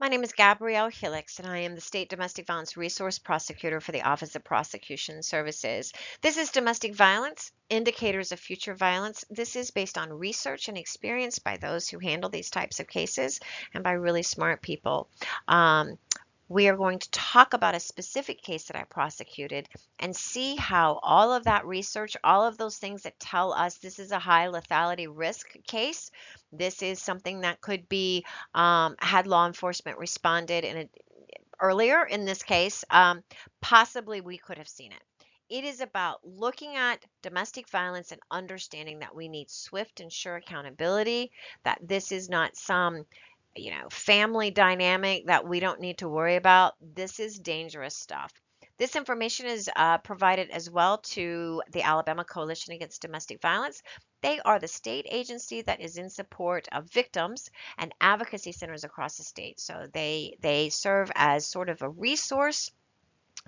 My name is Gabrielle Helix, and I am the State Domestic Violence Resource Prosecutor for the Office of Prosecution Services. This is Domestic Violence, Indicators of Future Violence. This is based on research and experience by those who handle these types of cases and by really smart people. We are going to talk about a specific case that I prosecuted and see how all of that research, all of those things that tell us this is a high lethality risk case, this is something that could be had law enforcement responded earlier in this case, possibly we could have seen it. It is about looking at domestic violence and understanding that we need swift and sure accountability, that this is not some family dynamic that we don't need to worry about. This is dangerous stuff. This information is provided as well to the Alabama Coalition Against Domestic Violence. They are the state agency that is in support of victims and advocacy centers across the state. So they serve as sort of a resource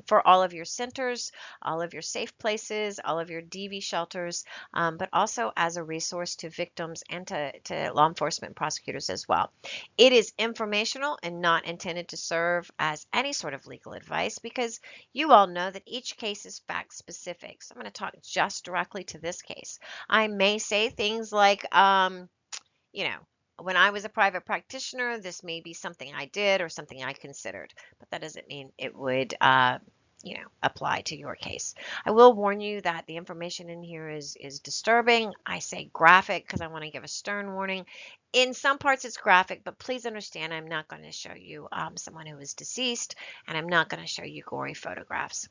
for all of your centers, all of your safe places, all of your DV shelters, but also as a resource to victims and to law enforcement prosecutors as well. It is informational and not intended to serve as any sort of legal advice because you all know that each case is fact specific. So I'm going to talk just directly to this case. I may say things like, you know, when I was a private practitioner, this may be something I did or something I considered, but that doesn't mean it would, apply to your case. I will warn you that the information in here is disturbing. I say graphic because I want to give a stern warning. In some parts, it's graphic, but please understand I'm not going to show you someone who is deceased, and I'm not going to show you gory photographs.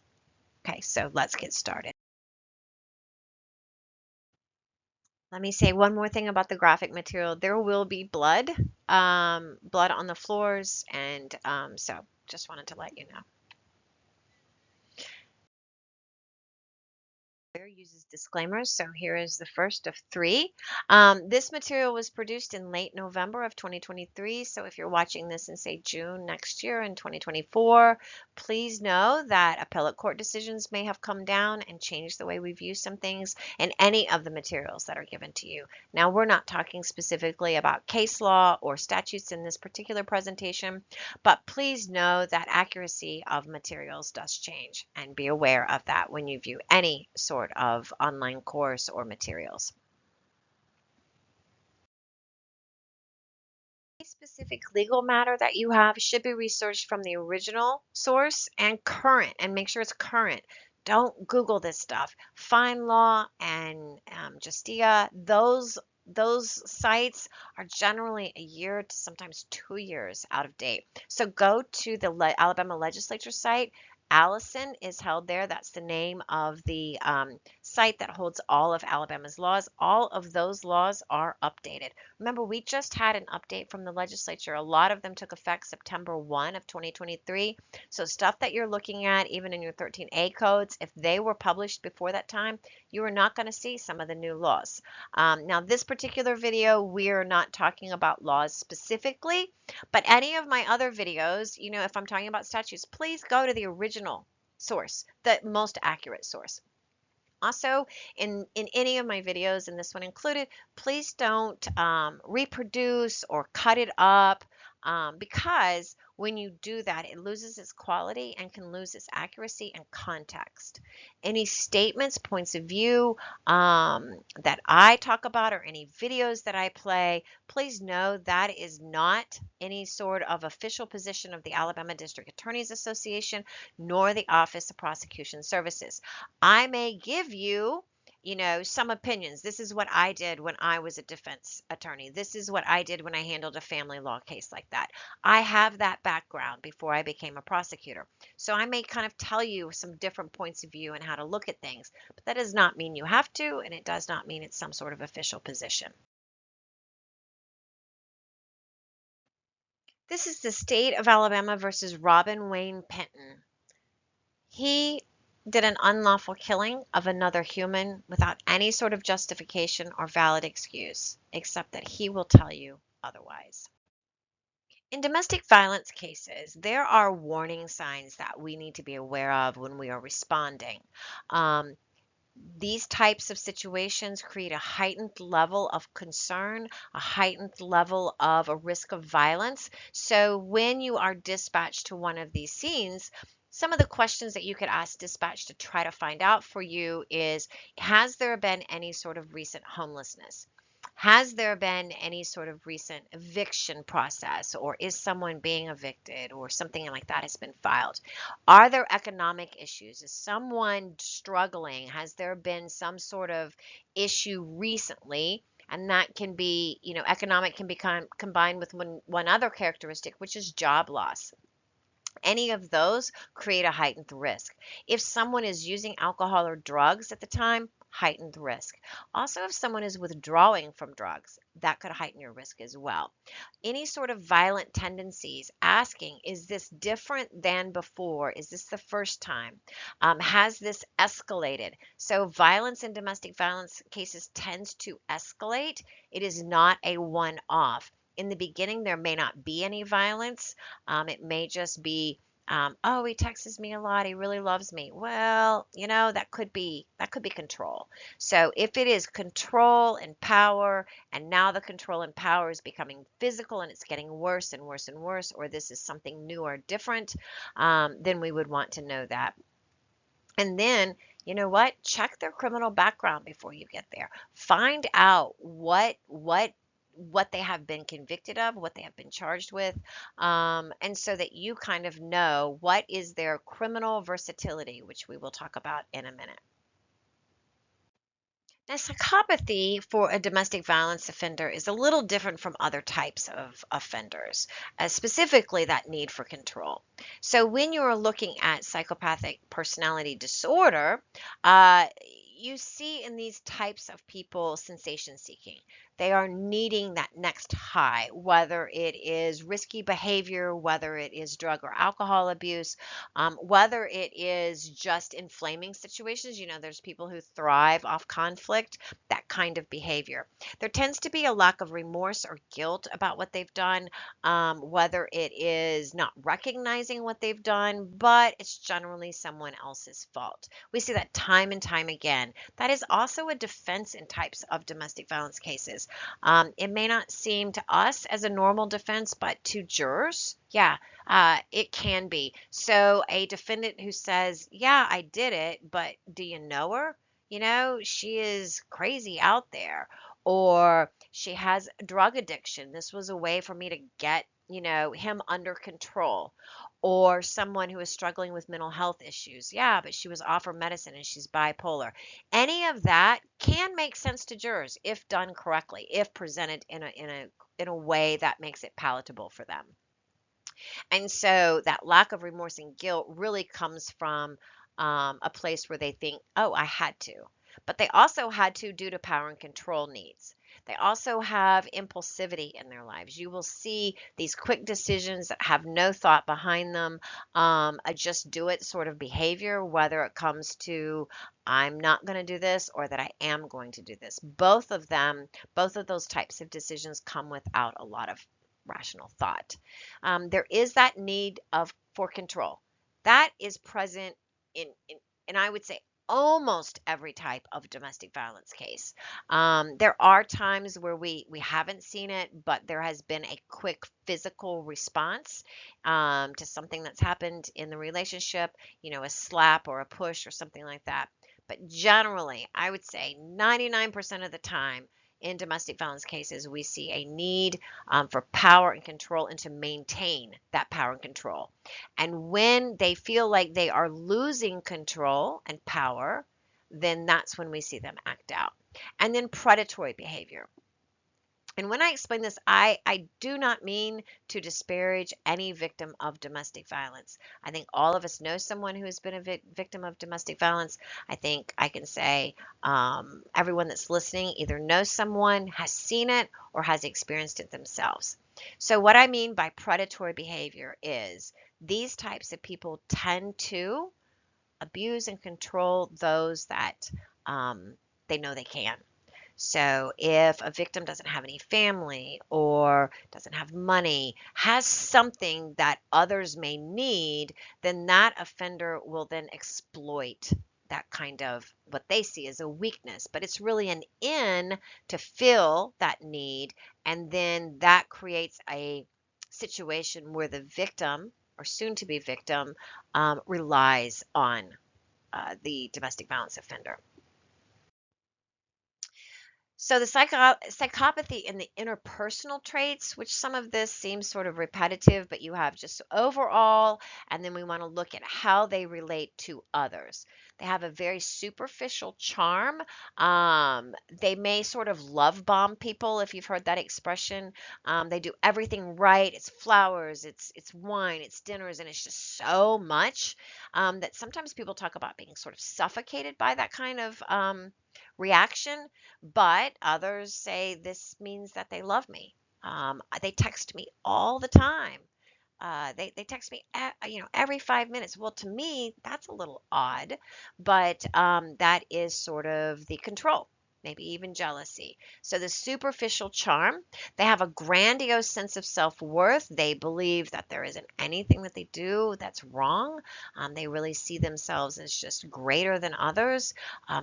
Okay, so let's get started. Let me say one more thing about the graphic material. There will be blood, blood on the floors, and so just wanted to let you know. Uses disclaimers, so here is the first of three. This material was produced in late November of 2023, so if you're watching this in, say, June next year in 2024, please know that appellate court decisions may have come down and changed the way we view some things in any of the materials that are given to you. Now, we're not talking specifically about case law or statutes in this particular presentation, but please know that accuracy of materials does change, and be aware of that when you view any sort of online course or materials. A specific legal matter that you have should be researched from the original source and current, and make sure it's current. Don't Google this stuff. FindLaw and Justia, those sites are generally a year to sometimes 2 years out of date. So go to the Alabama legislature site. Allison is held there. That's the name of the site that holds all of Alabama's laws. All of those laws are updated. Remember, we just had an update from the legislature. A lot of them took effect September 1 of 2023. So stuff that you're looking at, even in your 13A codes, if they were published before that time, you are not going to see some of the new laws. Now, this particular video, we're not talking about laws specifically, but any of my other videos, if I'm talking about statutes, please go to the original source, the most accurate source. Also, in any of my videos, and this one included, please don't reproduce or cut it up because when you do that, it loses its quality and can lose its accuracy and context. Any statements, points of view that I talk about, or any videos that I play, please know that is not any sort of official position of the Alabama District Attorneys Association nor the Office of Prosecution Services. I may give you, some opinions. This is what I did when I was a defense attorney. This is what I did when I handled a family law case like that. I have that background before I became a prosecutor. So I may kind of tell you some different points of view and how to look at things, but that does not mean you have to, and it does not mean it's some sort of official position. This is the state of Alabama versus Robin Wayne Penton. He did an unlawful killing of another human without any sort of justification or valid excuse, except that he will tell you otherwise. In domestic violence cases, there are warning signs that we need to be aware of when we are responding. These types of situations create a heightened level of concern, a heightened level of a risk of violence. So when you are dispatched to one of these scenes, some of the questions that you could ask dispatch to try to find out for you is, has there been any sort of recent homelessness? Has there been any sort of recent eviction process, or is someone being evicted, or something like that has been filed? Are there economic issues? Is someone struggling? Has there been some sort of issue recently? And that can be, economic can become combined with one other characteristic, which is job loss. Any of those create a heightened risk. If someone is using alcohol or drugs at the time, heightened risk. Also, if someone is withdrawing from drugs, that could heighten your risk as well. Any sort of violent tendencies, asking, is this different than before? Is this the first time? Has this escalated? So violence in domestic violence cases tends to escalate. It is not a one-off. In the beginning, there may not be any violence. It may just be, oh, he texts me a lot. He really loves me. Well, that could be control. So if it is control and power, and now the control and power is becoming physical and it's getting worse and worse and worse, or this is something new or different, then we would want to know that. And then, you know what? Check their criminal background before you get there. Find out what they have been convicted of, what they have been charged with, and so that you kind of know what is their criminal versatility, which we will talk about in a minute. Now, psychopathy for a domestic violence offender is a little different from other types of offenders, specifically that need for control. So, when you're looking at psychopathic personality disorder, uh, you see in these types of people sensation seeking. They are needing that next high, whether it is risky behavior, whether it is drug or alcohol abuse, whether it is just inflaming situations. There's people who thrive off conflict, that kind of behavior. There tends to be a lack of remorse or guilt about what they've done, whether it is not recognizing what they've done, but it's generally someone else's fault. We see that time and time again. That is also a defense in types of domestic violence cases. It may not seem to us as a normal defense, but to jurors, yeah, it can be. So a defendant who says, yeah, I did it, but do you know her? She is crazy out there, or she has drug addiction. This was a way for me to get, him under control. Or someone who is struggling with mental health issues. Yeah, but she was offered medicine and she's bipolar. Any of that can make sense to jurors if done correctly, if presented in a way that makes it palatable for them. And so that lack of remorse and guilt really comes from a place where they think, oh, I had to. But they also had to due to power and control needs. They also have impulsivity in their lives. You will see these quick decisions that have no thought behind them, a just do it sort of behavior, whether it comes to I'm not going to do this or that I am going to do this. Both of them, both of those types of decisions come without a lot of rational thought. There is that need of for control. That is present in and I would say almost every type of domestic violence case. There are times where we haven't seen it, but there has been a quick physical response to something that's happened in the relationship, a slap or a push or something like that. But generally, I would say 99% of the time, in domestic violence cases, we see a need for power and control and to maintain that power and control. And when they feel like they are losing control and power, then that's when we see them act out. And then predatory behavior. And when I explain this, I do not mean to disparage any victim of domestic violence. I think all of us know someone who has been a victim of domestic violence. I think I can say everyone that's listening either knows someone, has seen it, or has experienced it themselves. So, what I mean by predatory behavior is these types of people tend to abuse and control those that they know they can. So if a victim doesn't have any family or doesn't have money, has something that others may need, then that offender will then exploit that kind of what they see as a weakness, but it's really an in to fill that need. And then that creates a situation where the victim or soon to be victim relies on the domestic violence offender. So the psychopathy and the interpersonal traits, which some of this seems sort of repetitive, but you have just overall, and then we want to look at how they relate to others. They have a very superficial charm. They may sort of love bomb people, if you've heard that expression. They do everything right. It's flowers, it's wine, it's dinners, and it's just so much that sometimes people talk about being sort of suffocated by that kind of reaction, but others say this means that they love me. They text me all the time. They text me, every 5 minutes. Well, to me, that's a little odd, but that is sort of the control, maybe even jealousy. So the superficial charm, they have a grandiose sense of self-worth. They believe that there isn't anything that they do that's wrong. They really see themselves as just greater than others.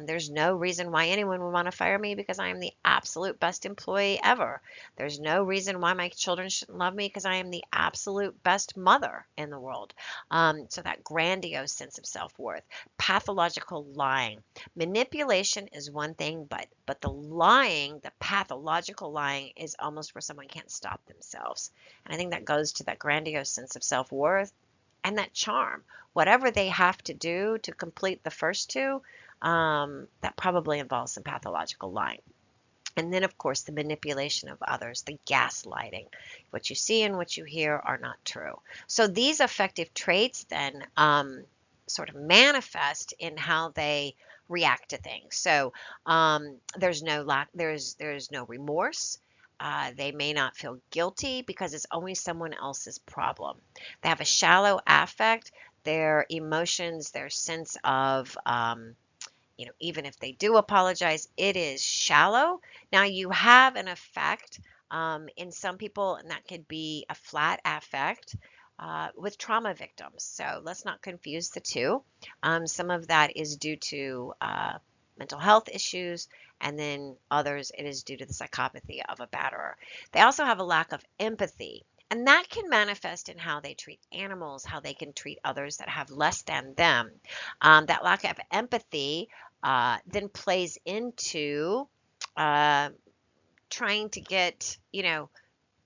There's no reason why anyone would want to fire me because I am the absolute best employee ever. There's no reason why my children shouldn't love me because I am the absolute best mother in the world. So that grandiose sense of self-worth. Pathological lying. Manipulation is one thing, but the lying, the pathological lying, is almost where someone can't stop themselves. And I think that goes to that grandiose sense of self-worth and that charm. Whatever they have to do to complete the first two, that probably involves some pathological lying. And then, of course, the manipulation of others, the gaslighting. What you see and what you hear are not true. So these affective traits then sort of manifest in how they react to things. So there's no remorse. They may not feel guilty because it's always someone else's problem. They have a shallow affect. Their emotions, their sense of even if they do apologize, it is shallow. Now, you have an effect in some people, and that could be a flat affect with trauma victims. So let's not confuse the two. Some of that is due to mental health issues, and then others, it is due to the psychopathy of a batterer. They also have a lack of empathy. And that can manifest in how they treat animals, how they can treat others that have less than them. That lack of empathy then plays into uh, trying to get,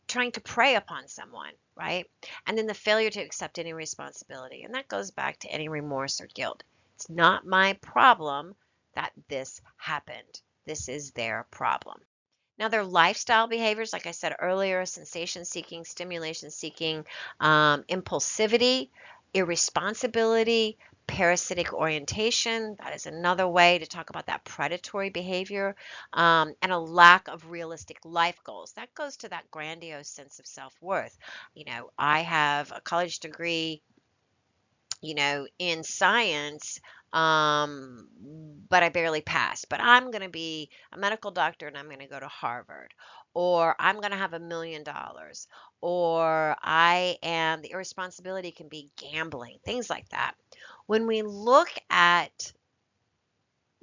trying to prey upon someone, right? And then the failure to accept any responsibility. And that goes back to any remorse or guilt. It's not my problem that this happened. This is their problem. Now, their lifestyle behaviors, like I said earlier, sensation seeking, stimulation seeking, impulsivity, irresponsibility, parasitic orientation. That is another way to talk about that predatory behavior, and a lack of realistic life goals. That goes to that grandiose sense of self worth. I have a college degree in science, but I barely passed. But I'm going to be a medical doctor and I'm going to go to Harvard. Or I'm going to have $1 million. Or the irresponsibility can be gambling, things like that. When we look at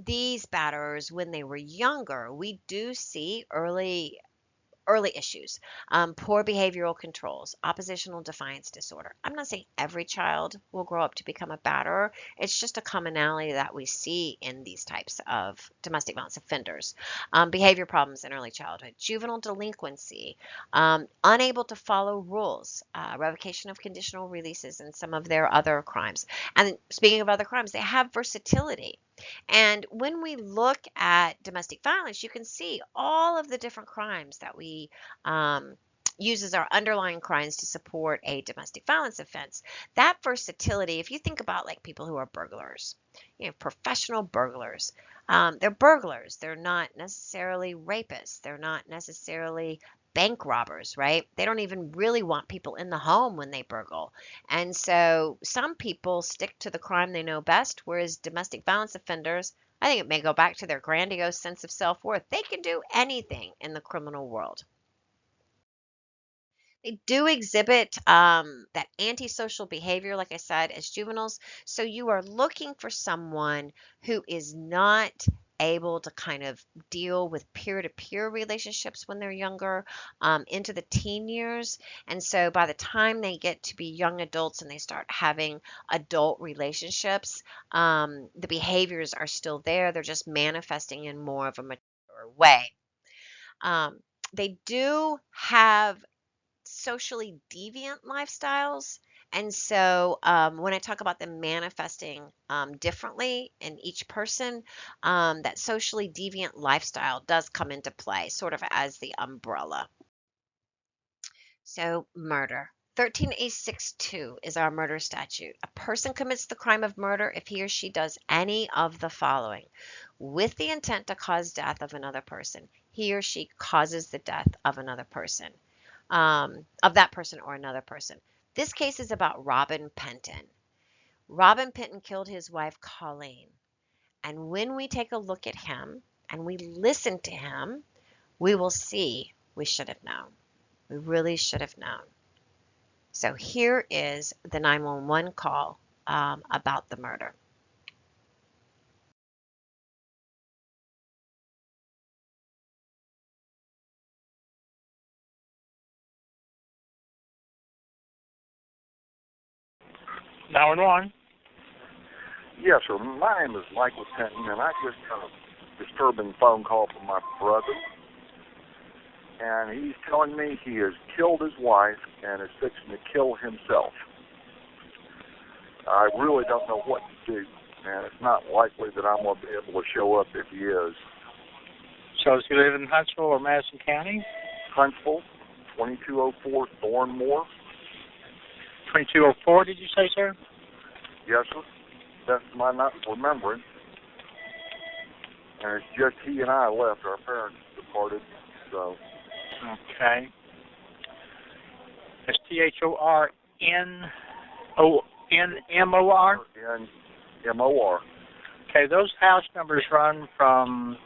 these batterers when they were younger, we do see early issues, poor behavioral controls, oppositional defiance disorder. I'm not saying every child will grow up to become a batterer. It's just a commonality that we see in these types of domestic violence offenders. Behavior problems in early childhood, juvenile delinquency, unable to follow rules, revocation of conditional releases, and some of their other crimes. And speaking of other crimes, they have versatility. And when we look at domestic violence, you can see all of the different crimes that we use as our underlying crimes to support a domestic violence offense. That versatility, if you think about like people who are burglars, professional burglars, they're burglars. They're not necessarily rapists. They're not necessarily bank robbers, right? They don't even really want people in the home when they burgle. And so some people stick to the crime they know best, whereas domestic violence offenders, I think it may go back to their grandiose sense of self-worth. They can do anything in the criminal world. They do exhibit that antisocial behavior, like I said, as juveniles. So you are looking for someone who is not able to kind of deal with peer-to-peer relationships when they're younger, into the teen years. And so by the time they get to be young adults and they start having adult relationships, the behaviors are still there. They're just manifesting in more of a mature way. Um, they do have socially deviant lifestyles. And so when I talk about them manifesting differently in each person, that socially deviant lifestyle does come into play, sort of as the umbrella. So, murder. 13A62 is our murder statute. A person commits the crime of murder if he or she does any of the following: with the intent to cause death of another person, he or she causes the death of another person, of that person or another person. This case is about Robin Penton. Robin Penton killed his wife, Colleen. And when we take a look at him and we listen to him, we will see we should have known. We really should have known. So here is the 911 call about the murder. Now in one. Yes, sir. My name is Michael Penton, and I just got a disturbing phone call from my brother. And he's telling me he has killed his wife and is fixing to kill himself. I really don't know what to do, and it's not likely that I'm going to be able to show up if he is. So does he live in Huntsville or Madison County? Huntsville, 2204 Thornmore. 2204, did you say, sir? Yes, sir. That's my not remembering. And it's just he and I left. Our parents departed, so. Okay. That's THORNMOR? N-M-O-R. Okay, those house numbers run from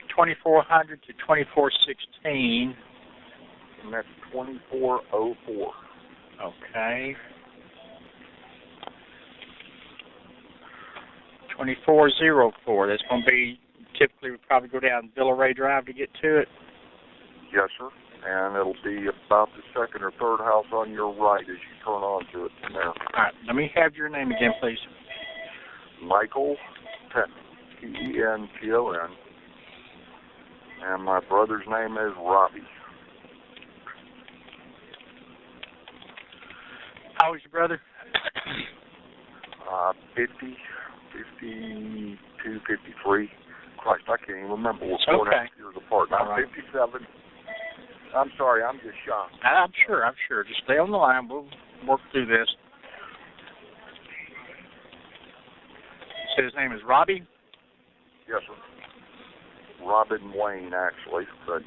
2400 to 2416. And that's 2404. Okay. 2404. That's going to be, typically we probably go down Villa Ray Drive to get to it. Yes, sir. And it'll be about the second or third house on your right as you turn onto it from there. All right. Let me have your name again, please. Michael Penton, Penton. And my brother's name is Robbie. How old is your brother? 50, 52, 53. Christ, I can't even remember. We're 4.5 years apart. I'm right. 57. I'm sorry, I'm just shocked. I'm sure. Just stay on the line. We'll work through this. So his name is Robbie? Yes, sir. Robin Wayne, actually, but...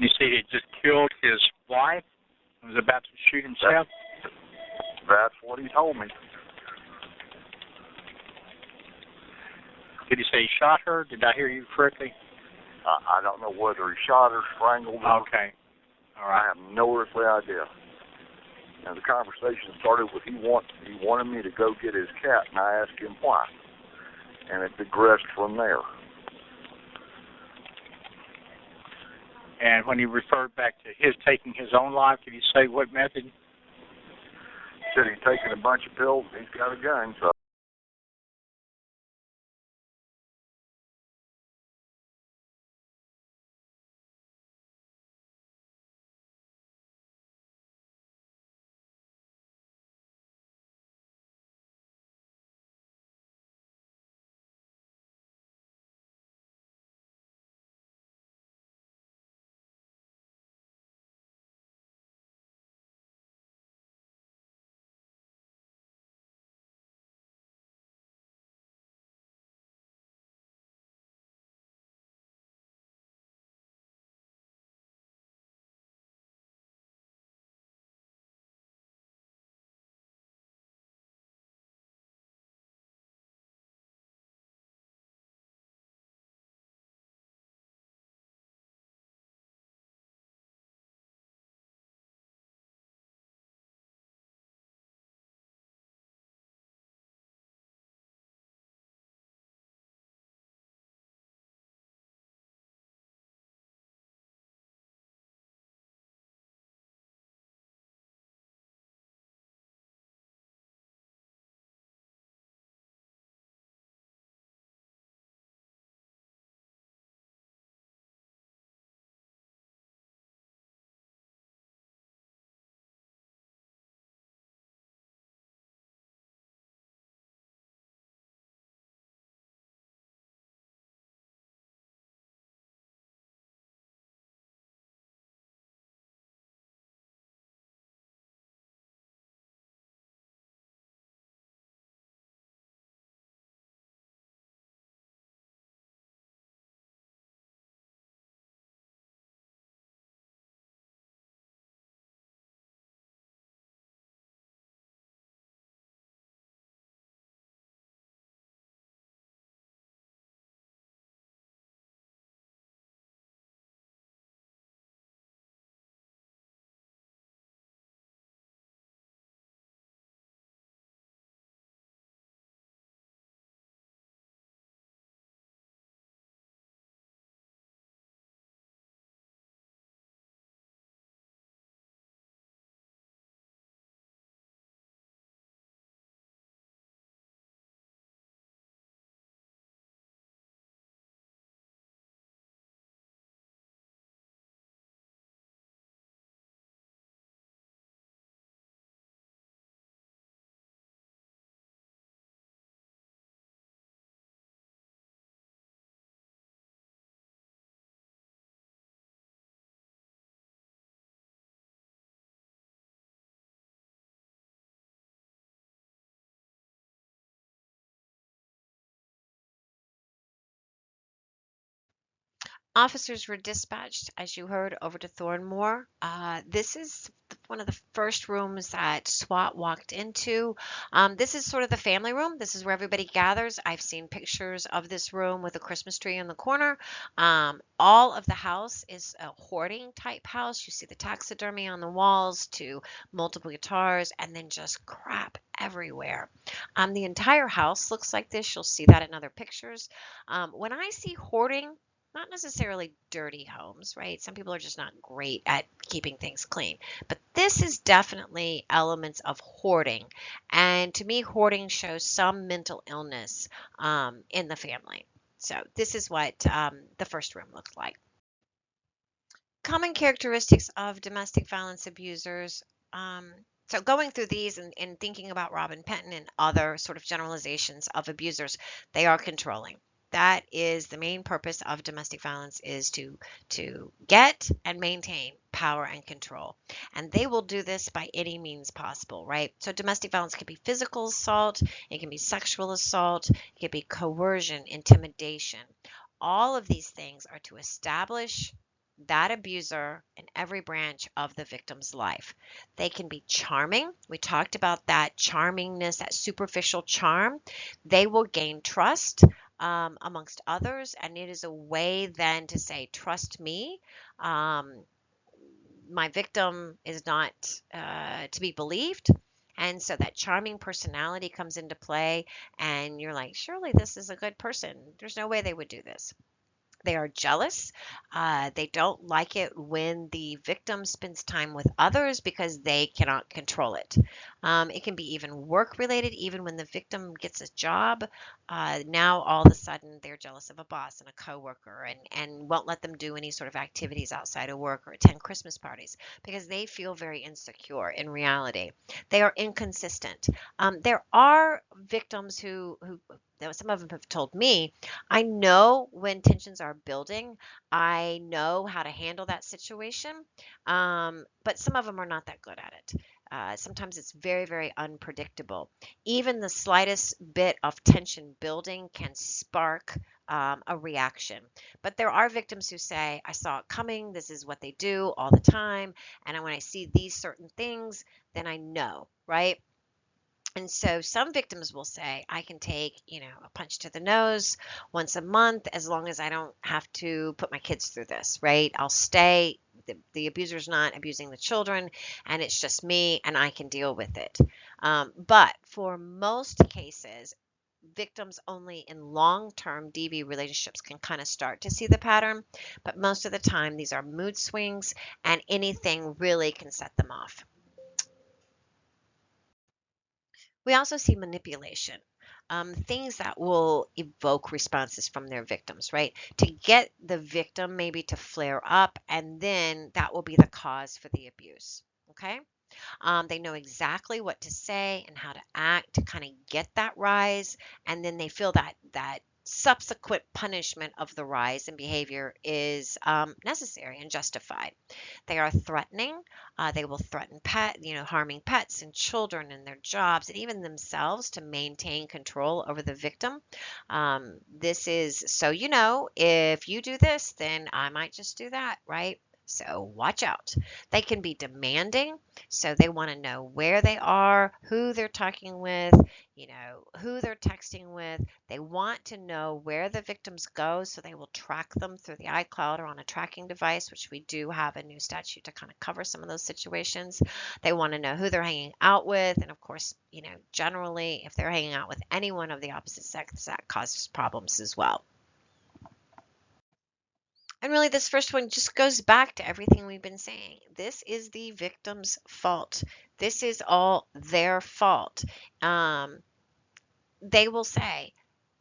You see he just killed his wife and was about to shoot himself? That's what he told me. Did he say he shot her? Did I hear you correctly? I don't know whether he shot her, strangled her. Okay. All I right. have no earthly idea. And the conversation started with he wanted me to go get his cat, and I asked him why. And it progressed from there. And when he referred back to his taking his own life, did he say what method? He said he's taking a bunch of pills and he's got a gun, so. Officers were dispatched, as you heard, over to Thornmore. This is one of the first rooms that SWAT walked into. This is sort of the family room. This is where everybody gathers. I've seen pictures of this room with a Christmas tree in the corner. All of the house is a hoarding type house. You see the taxidermy on the walls to multiple guitars and then just crap everywhere. The entire house looks like this. You'll see that in other pictures. When I see hoarding, not necessarily dirty homes, right? Some people are just not great at keeping things clean. But this is definitely elements of hoarding. And to me, hoarding shows some mental illness in the family. So this is what the first room looked like. Common characteristics of domestic violence abusers. So going through these and thinking about Robin Penton and other sort of generalizations of abusers, they are controlling. That is the main purpose of domestic violence, is to get and maintain power and control. And they will do this by any means possible, right? So domestic violence can be physical assault, it can be sexual assault, it can be coercion, intimidation. All of these things are to establish that abuser in every branch of the victim's life. They can be charming. We talked about that charmingness, that superficial charm. They will gain trust amongst others, and it is a way then to say, trust me. My victim is not to be believed. And so that charming personality comes into play, and you're like, surely this is a good person. There's no way they would do this. They are jealous. They don't like it when the victim spends time with others because they cannot control it. It can be even work related, even when the victim gets a job. Now all of a sudden they're jealous of a boss and a coworker and won't let them do any sort of activities outside of work or attend Christmas parties because they feel very insecure in reality. They are inconsistent. There are victims who some of them have told me, I know when tensions are building, I know how to handle that situation, but some of them are not that good at it. Sometimes it's very, very unpredictable. Even the slightest bit of tension building can spark a reaction. But there are victims who say, I saw it coming, this is what they do all the time, and when I see these certain things, then I know, right? And so some victims will say, I can take, a punch to the nose once a month as long as I don't have to put my kids through this, right? I'll stay. The abuser's not abusing the children, and it's just me, and I can deal with it. But for most cases, victims only in long-term DV relationships can kind of start to see the pattern. But most of the time, these are mood swings, and anything really can set them off. We also see manipulation, things that will evoke responses from their victims, right? To get the victim maybe to flare up, and then that will be the cause for the abuse. Okay? They know exactly what to say and how to act to kind of get that rise, and then they feel that subsequent punishment of the rise in behavior is necessary and justified. They are threatening. They will threaten harming pets and children and their jobs and even themselves to maintain control over the victim. This is so if you do this, then I might just do that, right? So watch out. They can be demanding, so they want to know where they are, who they're talking with, who they're texting with. They want to know where the victims go, so they will track them through the iCloud or on a tracking device, which we do have a new statute to kind of cover some of those situations. They want to know who they're hanging out with, and of course, generally, if they're hanging out with anyone of the opposite sex, that causes problems as well. And really, this first one just goes back to everything we've been saying. This is the victim's fault. This is all their fault. They will say,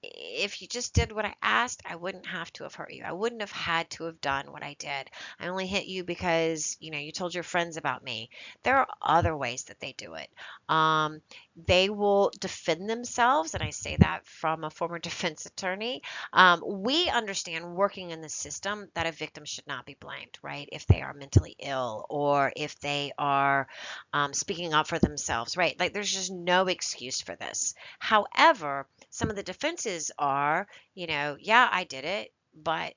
if you just did what I asked, I wouldn't have to have hurt you. I wouldn't have had to have done what I did. I only hit you because, you told your friends about me. There are other ways that they do it. They will defend themselves, and I say that from a former defense attorney. We understand working in the system that a victim should not be blamed, right? If they are mentally ill or if they are speaking up for themselves, right? Like there's just no excuse for this. However, some of the defenses are, yeah, I did it, but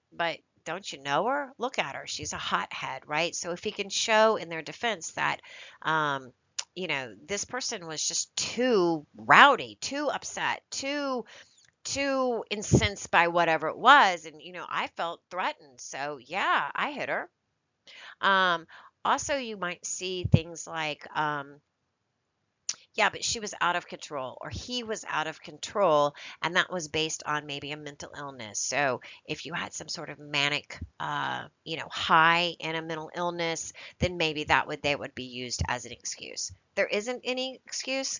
don't you know her? Look at her. She's a hothead, right? So if he can show in their defense that, um, this person was just too rowdy, too upset, too incensed by whatever it was, and I felt threatened, so yeah, I hit her. Um, Also, you might see things like, yeah, but she was out of control, or he was out of control, and that was based on maybe a mental illness. So if you had some sort of manic, high in a mental illness, then maybe they would be used as an excuse. There isn't any excuse,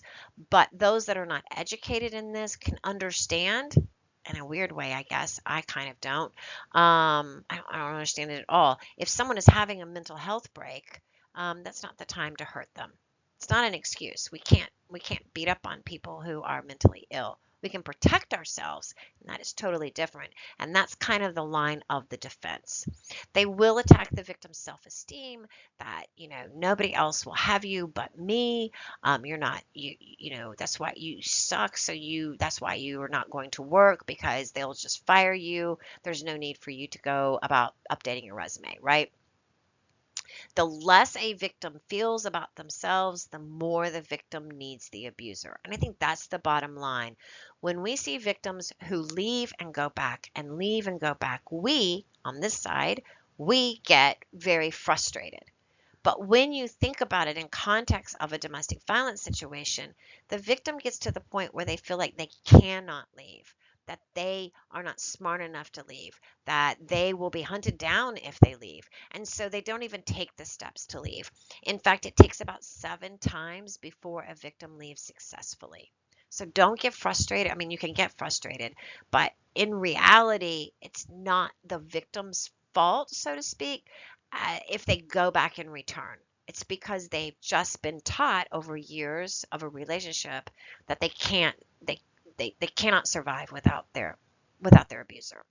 but those that are not educated in this can understand. In a weird way, I guess. I kind of don't. I don't understand it at all. If someone is having a mental health break, that's not the time to hurt them. It's not an excuse. We can't beat up on people who are mentally ill. We can protect ourselves, and that is totally different. And that's kind of the line of the defense. They will attack the victim's self-esteem, that nobody else will have you but me. You're not that's why you suck. So that's why you are not going to work, because they'll just fire you. There's no need for you to go about updating your resume, right? The less a victim feels about themselves, the more the victim needs the abuser. And I think that's the bottom line. When we see victims who leave and go back and leave and go back, we, on this side, we get very frustrated. But when you think about it in context of a domestic violence situation, the victim gets to the point where they feel like they cannot leave, that they are not smart enough to leave, that they will be hunted down if they leave. And so they don't even take the steps to leave. In fact, it takes about 7 times before a victim leaves successfully. So don't get frustrated. I mean, you can get frustrated, but in reality, it's not the victim's fault, so to speak, if they go back and return. It's because they've just been taught over years of a relationship that they cannot survive without their abuser.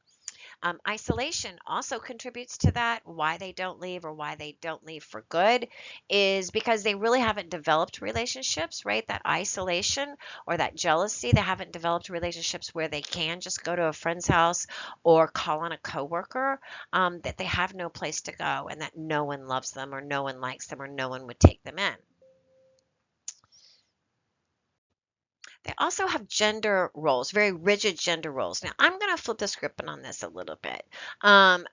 Isolation also contributes to that. Why they don't leave, or why they don't leave for good, is because they really haven't developed relationships, right? That isolation or that jealousy, they haven't developed relationships where they can just go to a friend's house or call on a coworker, that they have no place to go, and that no one loves them, or no one likes them, or no one would take them in. They also have gender roles, very rigid gender roles. Now, I'm going to flip the script on this a little bit.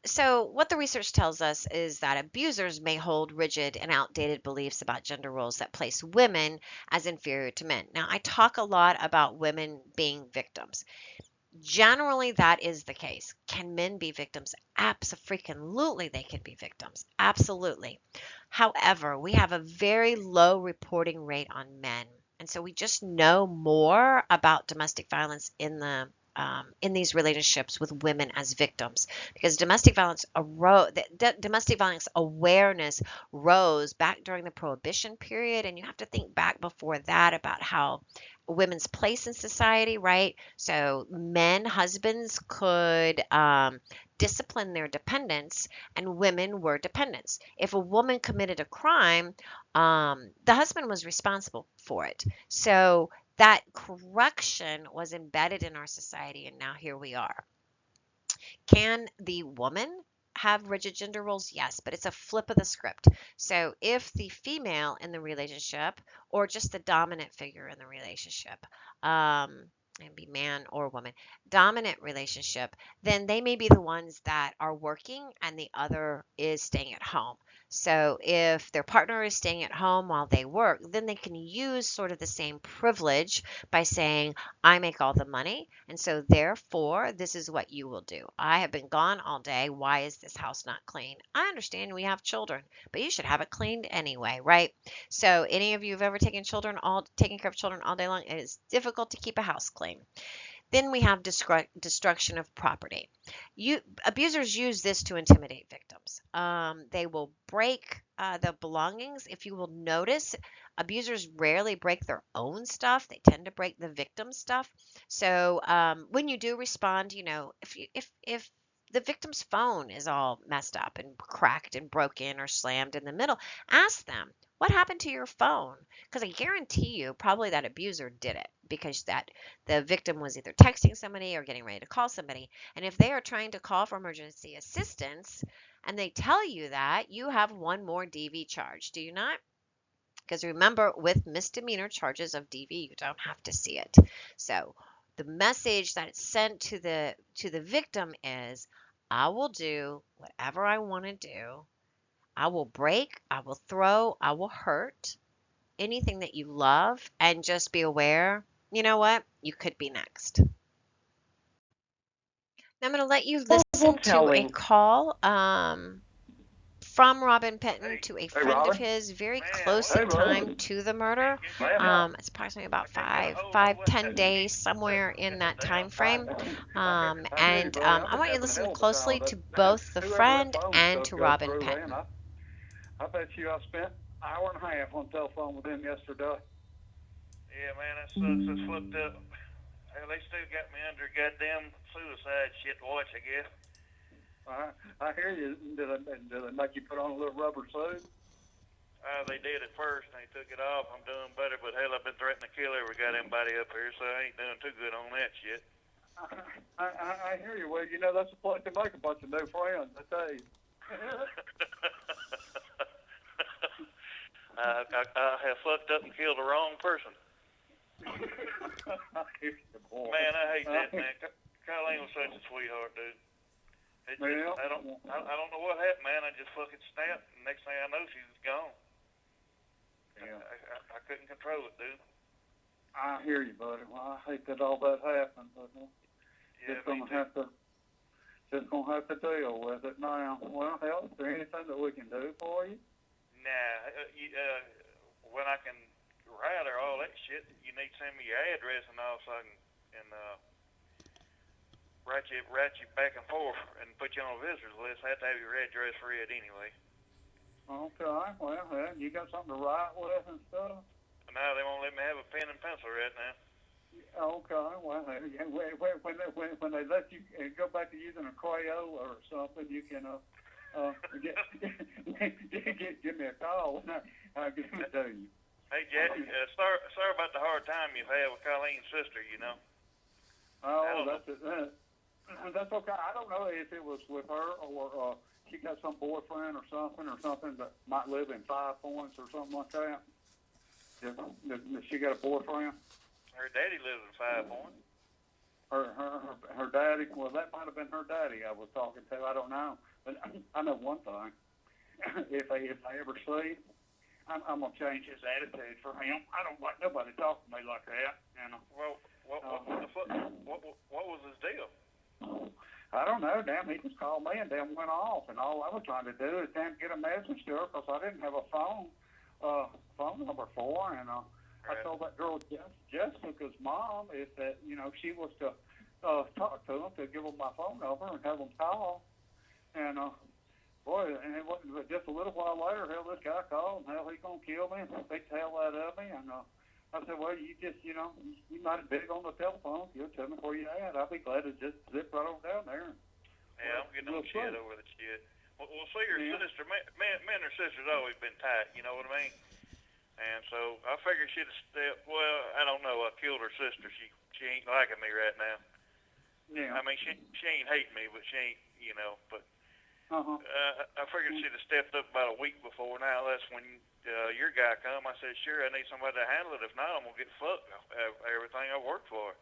So, what the research tells us is that abusers may hold rigid and outdated beliefs about gender roles that place women as inferior to men. Now, I talk a lot about women being victims. Generally, that is the case. Can men be victims? Absolutely, they can be victims. Absolutely. However, we have a very low reporting rate on men. And so we just know more about domestic violence in these relationships with women as victims, because domestic violence awareness rose back during the Prohibition period, and you have to think back before that about how women's place in society, right? So husbands could discipline their dependents, and women were dependents. If a woman committed a crime, the husband was responsible for it. So that correction was embedded in our society, and now here we are. Can the woman have rigid gender roles? Yes, but it's a flip of the script. So if the female in the relationship, or just the dominant figure in the relationship, and be man or woman, dominant relationship, then they may be the ones that are working and the other is staying at home. So if their partner is staying at home while they work, then they can use sort of the same privilege by saying, I make all the money, and so therefore this is what you will do. I have been gone all day. Why is this house not clean? I understand we have children, but you should have it cleaned anyway, right? So any of you have ever taken care of children all day long, it is difficult to keep a house clean. Then we have destruction of property. Abusers use this to intimidate victims. They will break the belongings. If you will notice, abusers rarely break their own stuff. They tend to break the victim's stuff. So when you do respond, if the victim's phone is all messed up and cracked and broken or slammed in the middle, ask them, What happened to your phone? Because I guarantee you, probably that abuser did it because that the victim was either texting somebody or getting ready to call somebody. And if they are trying to call for emergency assistance and they tell you that, you have one more DV charge, do you not? Because remember, with misdemeanor charges of DV, you don't have to see it. So the message that it's sent to the victim is, I will do whatever I want to do. I will break, I will throw, I will hurt anything that you love, and just be aware, you know what? You could be next. Now I'm going to let you listen to a Telling. call from Robin Penton Hey, to a Hey, friend of Robin. his, very man, close Hey, in time Robin. to the murder. Man. It's approximately about I can't get a hold of what 10 happened. days, somewhere in that time Damn. frame. I hear you, And buddy. I've I been want you to having a listen hell of a time closely with to that. both the Whoever that friend phone and stuff to goes Robin through, man, Penton. I bet you I spent an hour and a half on the telephone with him yesterday. Yeah, man, that sucks. That's fucked up. Hell, they still got me under goddamn suicide shit watch, I guess. I hear you. Did they make you put on a little rubber suit? They did at first, and they took it off. I'm doing better, but hell, I've been threatening to kill every goddamn body up here, so I ain't doing too good on that shit. I hear you. Well, you know, that's a place to make a bunch of new friends, I tell you. I have fucked up and killed the wrong person. I hear you, boy. Man, I hate that, man. Colleen was such a sweetheart, dude. It just, Yeah. I don't know what happened, man. I just fucking snapped, and next thing I know, she was gone. Yeah. I couldn't control it, dude. I hear you, buddy. Well, I hate that all that happened, but Yeah, just gonna have to deal with it now. Well, hell, is there anything that we can do for you? Nah, when I can write or all that shit, you need to send me your address and all, so I can write you back and forth and put you on a visitors list. I have to have your address read anyway. Okay. Well, you got something to write with and stuff? No, they won't let me have a pen and pencil right now. Okay. Well, when they let you go back to using a Crayola or something, you can give me a call and I'll give it to you. Hey, Jackie, sorry about the hard time you've had with Colleen's sister, you know. Oh, that's okay. I don't know if it was with her or she got some boyfriend or something that might live in 5 Points or something like that. Does she got a boyfriend? Her daddy lives in 5 Points. Her daddy. Well, that might have been her daddy I was talking to. I don't know, but I know one thing. If I ever see him, I'm gonna change his attitude for him. I don't like nobody talking to me like that. You know. Well, what was his deal? I don't know. Damn, he just called me and damn went off. And all I was trying to do is damn get a message to her because I didn't have a phone number for her. And I told that girl Jessica's mom if that she was to talk to him to give him my phone number and have him call. And boy, and it wasn't but just a little while later, hell, this guy called and hell, he's gonna kill me and beat the hell out of me. And I said, well, you just, you might have big on the telephone. You'll tell me where you at. I'll be glad to just zip right on down there. Yeah, I'm getting no shit over the shit. Well, see, her sister, me and her sister's always been tight, you know what I mean? And so I figured she'd have stepped, well, I don't know, I killed her sister. She ain't liking me right now. Yeah. I mean, she ain't hating me, but she ain't, but I figured she'd have stepped up about a week before now. That's when your guy come. I said, sure, I need somebody to handle it. If not, I'm going to get fucked everything I worked for.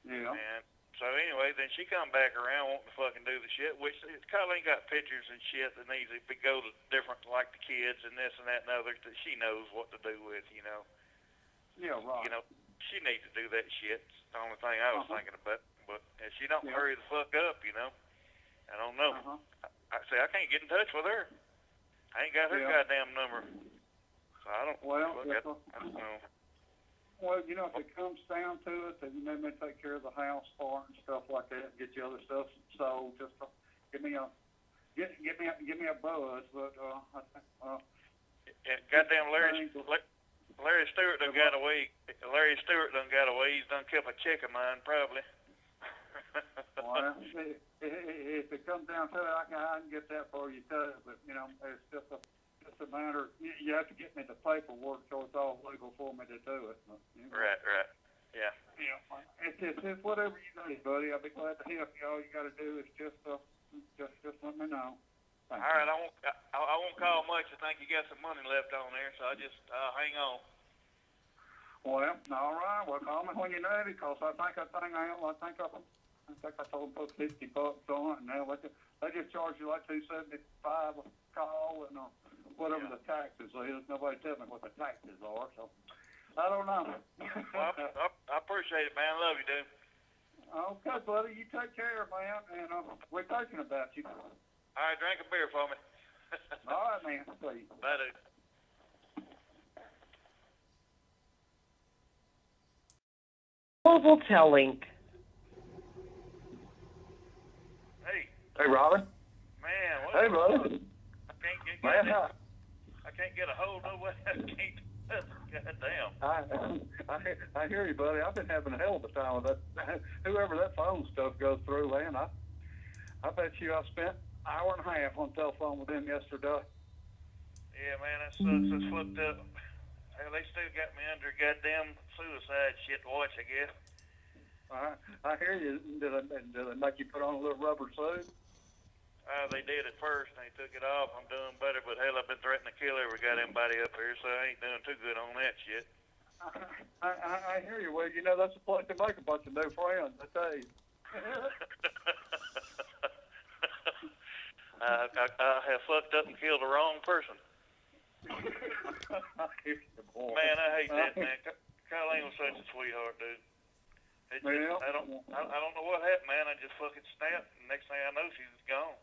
Yeah. And so anyway, then she come back around wanting to fucking do the shit, which Colleen got pictures and shit that needs to go to different, like the kids and this and that and other that she knows what to do with, Yeah, right. She needs to do that shit. It's the only thing I was thinking about. But if she don't hurry the fuck up, I don't know. I say I can't get in touch with her. I ain't got her goddamn number. So I don't. Well, I don't know. Well, if it comes down to it, then you may take care of the house part and stuff like that, and get you other stuff sold. Just give me a buzz. But goddamn Larry Stewart done got away. Larry Stewart done got away. He's done kept a check of mine, probably. Well, if it comes down to it, I can get that for you too. But it's just just a matter. You have to get me the paperwork so it's all legal for me to do it. You know? Right. Yeah. Yeah. It's whatever you need, buddy. I'll be glad to help you. All you got to do is just let me know. Thank All right, you. I won't call much. I think you got some money left on there, so I'll hang on. Well, all right. Well, call me when you need it, 'cause I think I told them to put $50 on it, and now they just charge you like $275 a call and whatever the taxes is. Nobody tell me what the taxes are, so I don't know. Well, I appreciate it, man. Love you, dude. Okay, buddy. You take care, man, and we're thinking about you. All right, drink a beer for me. All right, man. See you. Bye, dude. Global Tellink. Hey, Robin. Man, what? Hey, brother. I can't get a hold of it. I can't. Goddamn. I hear you, buddy. I've been having a hell of a time with that. Whoever that phone stuff goes through, man. I bet you I spent an hour and a half on the telephone with them yesterday. Yeah, man, that sucks. It's flipped up. Hell, they still got me under goddamn suicide shit watch, I guess. I hear you. Did they make you put on a little rubber suit? They did at first, and they took it off. I'm doing better, but hell, I've been threatening to kill every goddamn body up here, so I ain't doing too good on that shit. I hear you. Well, you know, that's a place to make a bunch of new friends, I tell you. I have fucked up and killed the wrong person. Man, I hate that, man. Colleen was such a sweetheart, dude. It just, Yeah. I don't know what happened, man. I just fucking snapped, and next thing I know, she was gone.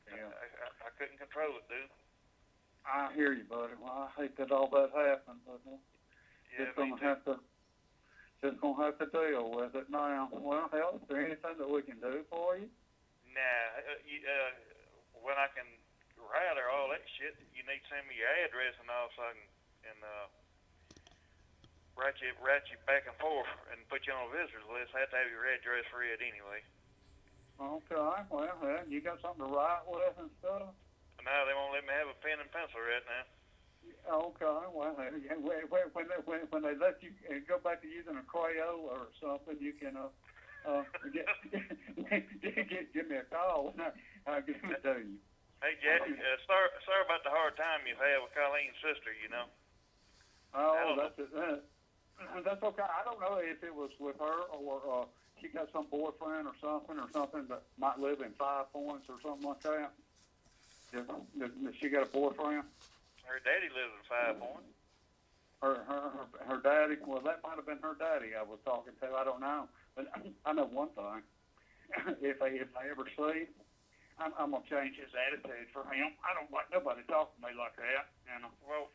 Yeah. I couldn't control it, dude. I hear you, buddy. Well, I hate that all that happened, but Yeah, just gonna have to deal with it now. Well, hell, is there anything that we can do for you? Nah, when I can write or all that shit, you need to send me your address and all, so I can write you back and forth and put you on a visitors list. I have to have your address read anyway. Okay. Well, you got something to write with and stuff. No, they won't let me have a pen and pencil right now. Okay. Well, when they let you go back to using a Crayola or something, you can give me a call. I'll give it to you. Hey, Jackie, sorry about the hard time you've had with Colleen's sister, you know. Oh, that's okay. I don't know if it was with her or she got some boyfriend or something that might live in 5 Points or something like that. Does she got a boyfriend? Her daddy lives in 5 Points. Her daddy. Well, that might have been her daddy I was talking to. I don't know, but I know one thing. If I ever see, I'm gonna change his attitude for him. I don't like nobody talking to me like that. You know. Well,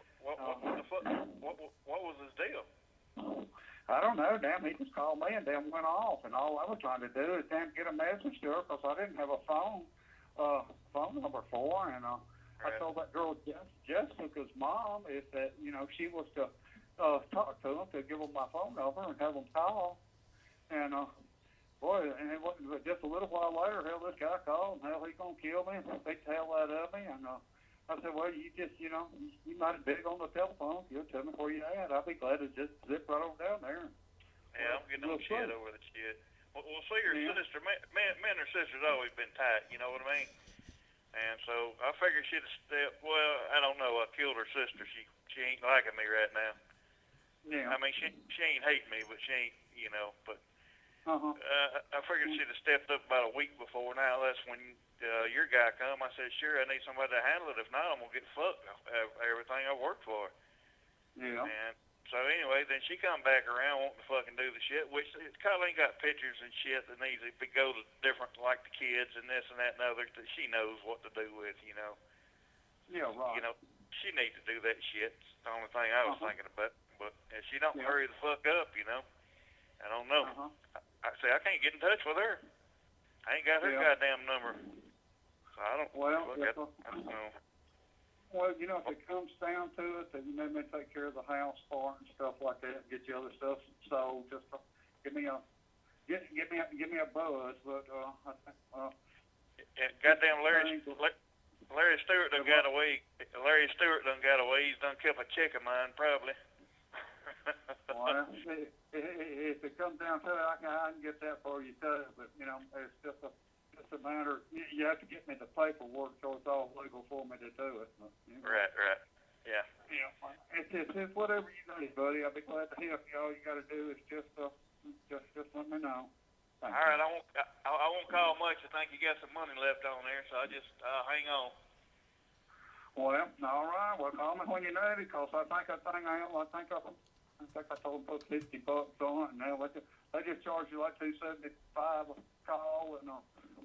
what was his deal? I don't know. Damn, he just called me and damn went off. And all I was trying to do is damn get a message to her because I didn't have a phone number for her. And I told that girl Jessica's mom if that she was to talk to him to give him my phone number and have him call. And boy, and it wasn't but just a little while later, hell, this guy called and hell, he's gonna kill me and beat the hell out of me. And I said, well, you just, you might have been on the telephone. You'll tell me where you at. I'll be glad to just zip right on down there. Yeah, I'm getting no shit over the shit. Well, see, her sister, me and her sister's always been tight, you know what I mean? And so I figured she'd have stepped, well, I don't know, I killed her sister. She ain't liking me right now. Yeah. I mean, she ain't hating me, but she ain't, but I figured she'd have stepped up about a week before now. That's when your guy come. I said, sure, I need somebody to handle it. If not, I'm going to get fucked everything I worked for. Yeah. And so anyway, then she come back around wanting to fucking do the shit, which Colleen got pictures and shit that needs to go to different, like the kids and this and that and other that she knows what to do with, Yeah, right. She needs to do that shit. It's the only thing I was thinking about. But if she don't hurry the fuck up, I don't know. I say I can't get in touch with her. I ain't got her goddamn number. So I don't. Well, I don't know. Well, if it comes down to it, then you may take care of the house part and stuff like that, and get you other stuff sold. Just give me a buzz. But goddamn Larry, Larry Stewart done got away. Larry Stewart done got away. He's done kept a check of mine, probably. Well, if it comes down to it, I can get that for you too. But it's just a matter. You have to get me the paperwork so it's all legal for me to do it. But, Right. Yeah. It's whatever you need, buddy. I'll be glad to help you. All you got to do is just let me know. All right. I won't call much. I think you got some money left on there, so I'll hang on. Well, all right. Well, call me when you're ready, cause I think I told them put $50 on it, and they just charge you like $275 a call, and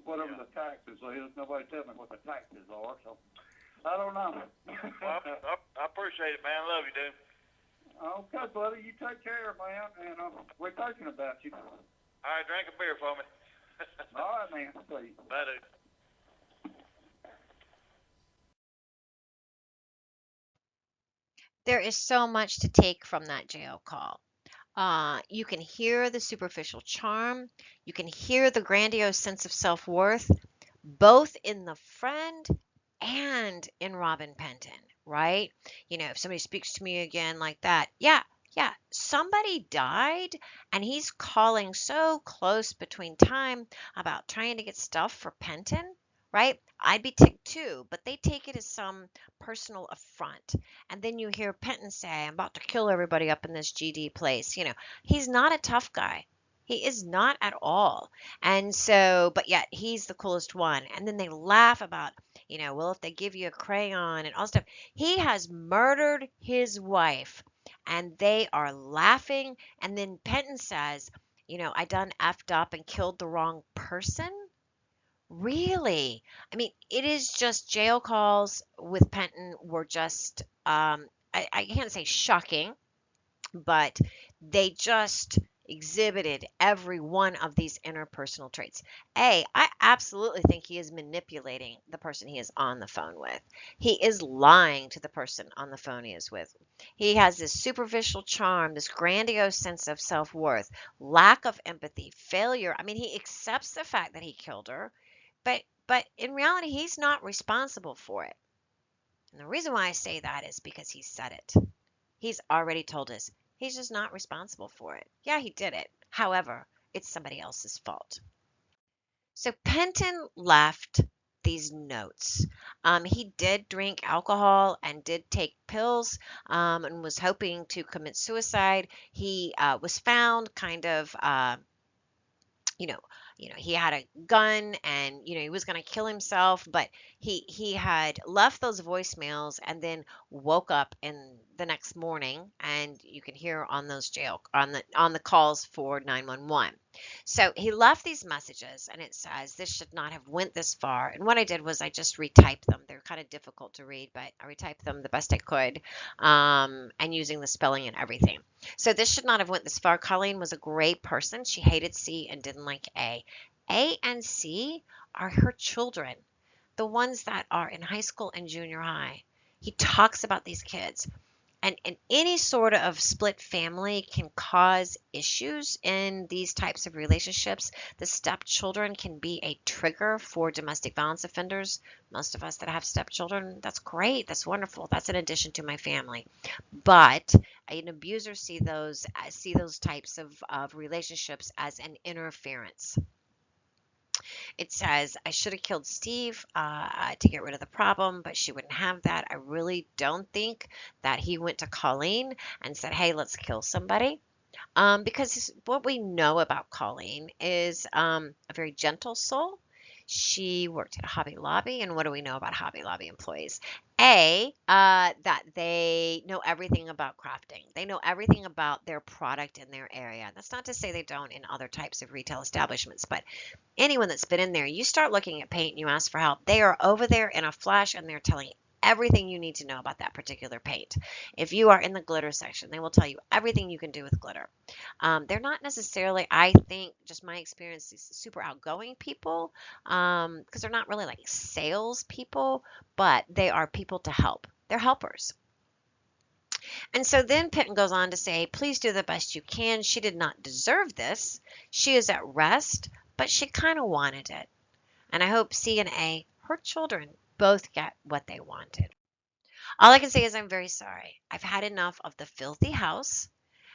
whatever the taxes is. Nobody tell me what the taxes are, so I don't know. Well, I appreciate it, man. Love you, dude. Okay, buddy. You take care, man, and we're thinking about you. All right, drink a beer for me. All right, man. See you. Bye, dude. There is so much to take from that jail call. You can hear the superficial charm. You can hear the grandiose sense of self-worth, both in the friend and in Robin Penton, right? If somebody speaks to me again like that, yeah, somebody died, and he's calling so close between time about trying to get stuff for Penton, right? I'd be ticked too, but they take it as some personal affront. And then you hear Penton say, I'm about to kill everybody up in this GD place. He's not a tough guy. He is not at all. And so, but yet he's the coolest one. And then they laugh about, well, if they give you a crayon and all stuff. He has murdered his wife, and they are laughing. And then Penton says, I done effed up and killed the wrong person. Really? I mean, it is just jail calls with Penton were just, I can't say shocking, but they just exhibited every one of these interpersonal traits. I absolutely think he is manipulating the person he is on the phone with. He is lying to the person on the phone he is with. He has this superficial charm, this grandiose sense of self-worth, lack of empathy, failure. I mean, he accepts the fact that he killed her, but in reality, he's not responsible for it. And the reason why I say that is because he said it. He's already told us he's just not responsible for it. Yeah, he did it. However, it's somebody else's fault. So Penton left these notes. He did drink alcohol and did take pills, and was hoping to commit suicide. He was found kind of you know, he had a gun, and he was going to kill himself, but he had left those voicemails and then woke up in the next morning, and you can hear on those on the calls for 911. So he left these messages, and it says this should not have went this far. And what I did was I just retyped them. They're kind of difficult to read, but I retyped them the best I could, and using the spelling and everything. So this should not have went this far. Colleen was a great person. She hated C and didn't like A. A and C are her children, the ones that are in high school and junior high. He talks about these kids. And any sort of split family can cause issues in these types of relationships. The stepchildren can be a trigger for domestic violence offenders. Most of us that have stepchildren, that's great. That's wonderful. That's an addition to my family. But an abuser see those types of relationships as an interference. It says, I should have killed Steve to get rid of the problem, but she wouldn't have that. I really don't think that he went to Colleen and said, hey, let's kill somebody. Because what we know about Colleen is a very gentle soul. She worked at Hobby Lobby, and what do we know about Hobby Lobby employees? That they know everything about crafting. They know everything about their product in their area. That's not to say they don't in other types of retail establishments, but anyone that's been in there, you start looking at paint and you ask for help, they are over there in a flash, and they're telling you everything you need to know about that particular paint. If you are in the glitter section, they will tell you everything you can do with glitter. They're not necessarily, I think, just my experience, these super outgoing people, because they're not really like sales people, but they are people to help. They're helpers. And so then Penton goes on to say, please do the best you can. She did not deserve this. She is at rest, but she kind of wanted it. And I hope C and A, her children, both get what they wanted. All I can say is I'm very sorry. I've had enough of the filthy house,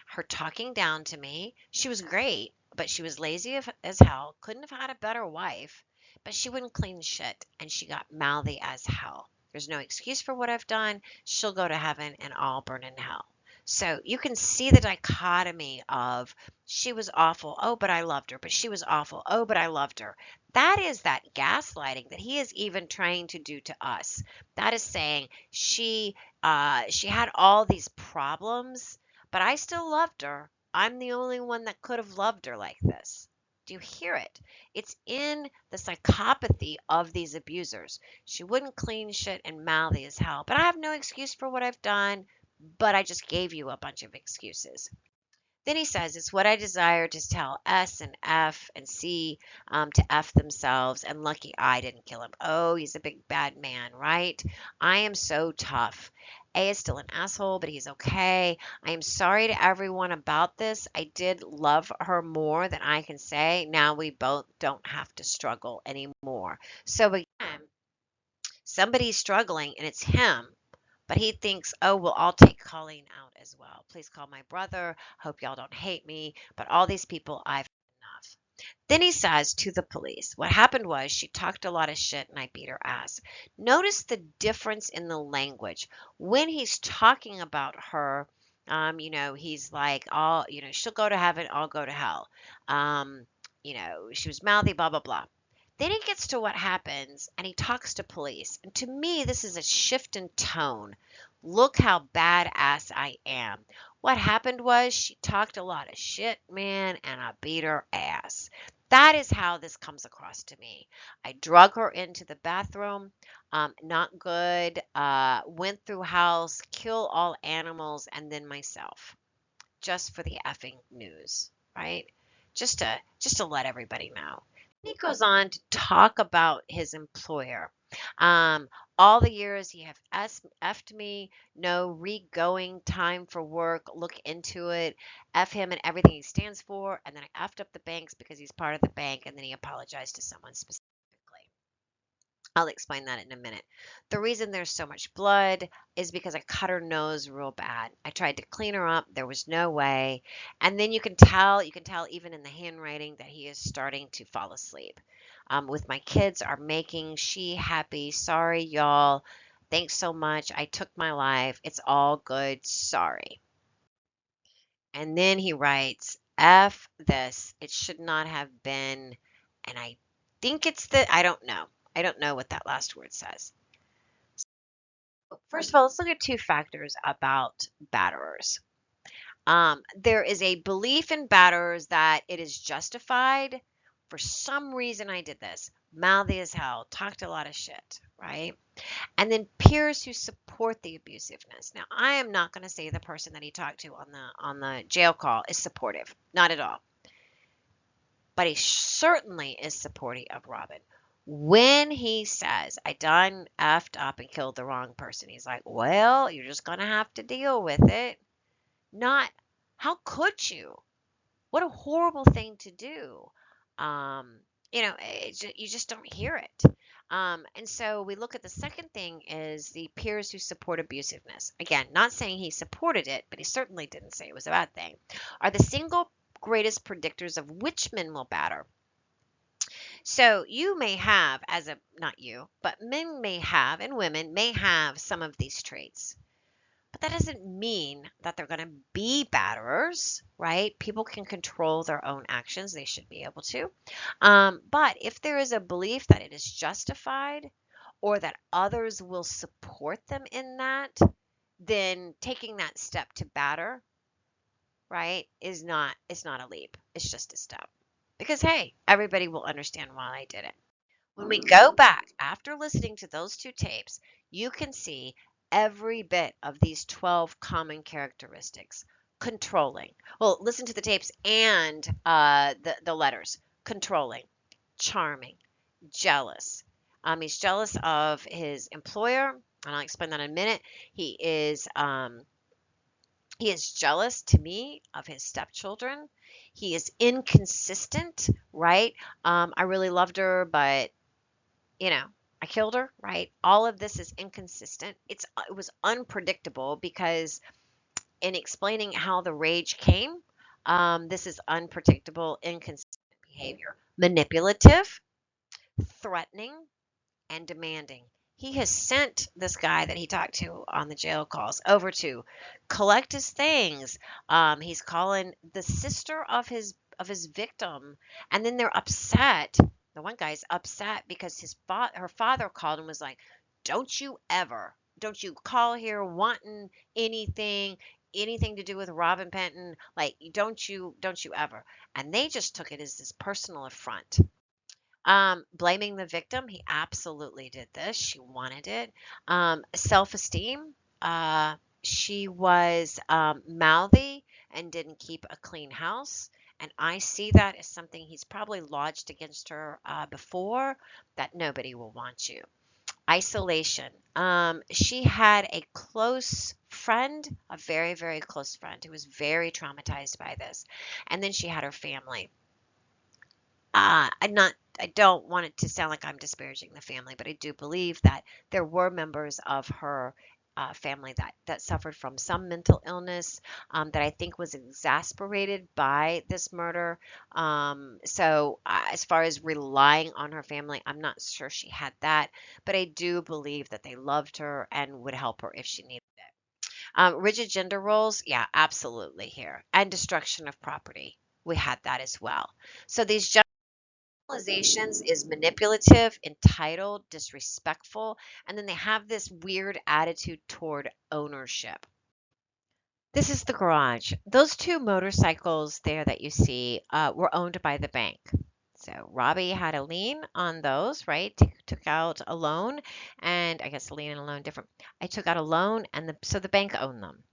her talking down to me. She was great, but she was lazy as hell. Couldn't have had a better wife, but she wouldn't clean shit, and she got mouthy as hell. There's no excuse for what I've done. She'll go to heaven and I'll burn in hell. So you can see the dichotomy of she was awful. Oh, but I loved her. But she was awful. Oh, but I loved her. That is that gaslighting that he is even trying to do to us. That is saying she had all these problems, but I still loved her. I'm the only one that could have loved her like this. Do you hear it? It's in the psychopathy of these abusers. She wouldn't clean shit and mouthy as hell, but I have no excuse for what I've done, but I just gave you a bunch of excuses. Then he says, it's what I desire to tell S and F and C to F themselves, and lucky I didn't kill him. Oh, he's a big bad man, right? I am so tough. A is still an asshole, but he's okay. I am sorry to everyone about this. I did love her more than I can say. Now we both don't have to struggle anymore. So again, somebody's struggling and it's him. But he thinks, oh, well, I'll take Colleen out as well. Please call my brother. Hope y'all don't hate me. But all these people, I've had enough. Then he says to the police, what happened was she talked a lot of shit and I beat her ass. Notice the difference in the language. When he's talking about her, he's like, she'll go to heaven, I'll go to hell. She was mouthy, blah, blah, blah. Then he gets to what happens and he talks to police. And to me, this is a shift in tone. Look how badass I am. What happened was she talked a lot of shit, man, and I beat her ass. That is how this comes across to me. I drug her into the bathroom, not good, went through house, kill all animals, and then myself, just for the effing news, right? Just to let everybody know. He goes on to talk about his employer. Um, all the years he have effed me, no re-going time for work, look into it, F him and everything he stands for, and then I effed up the banks because he's part of the bank, and then he apologized to someone specifically. I'll explain that in a minute. The reason there's so much blood is because I cut her nose real bad. I tried to clean her up. There was no way. And then you can tell even in the handwriting that he is starting to fall asleep. With my kids are making she happy. Sorry, y'all. Thanks so much. I took my life. It's all good. Sorry. And then he writes, F this. It should not have been. And I think I don't know. I don't know what that last word says. First of all, let's look at two factors about batterers. There is a belief in batterers that it is justified. For some reason, I did this. Mouthy as hell, talked a lot of shit, right? And then peers who support the abusiveness. Now, I am not going to say the person that he talked to on the jail call is supportive, not at all. But he certainly is supportive of Robin. When he says, I done effed up and killed the wrong person, he's like, well, you're just going to have to deal with it. Not, how could you? What a horrible thing to do. You just don't hear it. And so we look at the second thing is the peers who support abusiveness. Again, not saying he supported it, but he certainly didn't say it was a bad thing. Are the single greatest predictors of which men will batter. So you may have, not you, but men may have and women may have some of these traits. But that doesn't mean that they're going to be batterers, right? People can control their own actions. They should be able to. But if there is a belief that it is justified or that others will support them in that, then taking that step to batter, right, it's not a leap. It's just a step. Because, hey, everybody will understand why I did it. When we go back after listening to those two tapes, you can see every bit of these 12 common characteristics. Controlling. Well, listen to the tapes and the letters. Controlling, charming, jealous. He's jealous of his employer, and I'll explain that in a minute. He is jealous to me of his stepchildren. He is inconsistent, right? I really loved her, but I killed her, right? All of this is inconsistent. It was unpredictable because in explaining how the rage came, this is unpredictable, inconsistent behavior. Manipulative, threatening, and demanding. He has sent this guy that he talked to on the jail calls over to collect his things. He's calling the sister of his victim, and then they're upset. The one guy's upset because her father called and was like, don't you call here wanting anything." Anything to do with Robin Penton, like don't you ever. And they just took it as this personal affront. Blaming the victim, he absolutely did this. She wanted it. Self-esteem, she was mouthy and didn't keep a clean house. And I see that as something he's probably lodged against her before, that nobody will want you. Isolation. She had a close friend, a very, very close friend who was very traumatized by this. And then she had her family. I don't want it to sound like I'm disparaging the family, but I do believe that there were members of her family that suffered from some mental illness that I think was exasperated by this murder. As far as relying on her family, I'm not sure she had that, but I do believe that they loved her and would help her if she needed it. Rigid gender roles, yeah, absolutely here, and destruction of property. We had that as well. So these generalizations is manipulative, entitled, disrespectful, and then they have this weird attitude toward ownership. This is the garage. Those two motorcycles there that you see were owned by the bank. So Robbie had a lien on those, right? Took out a loan, and I guess a lien and a loan different. I took out a loan, and so the bank owned them.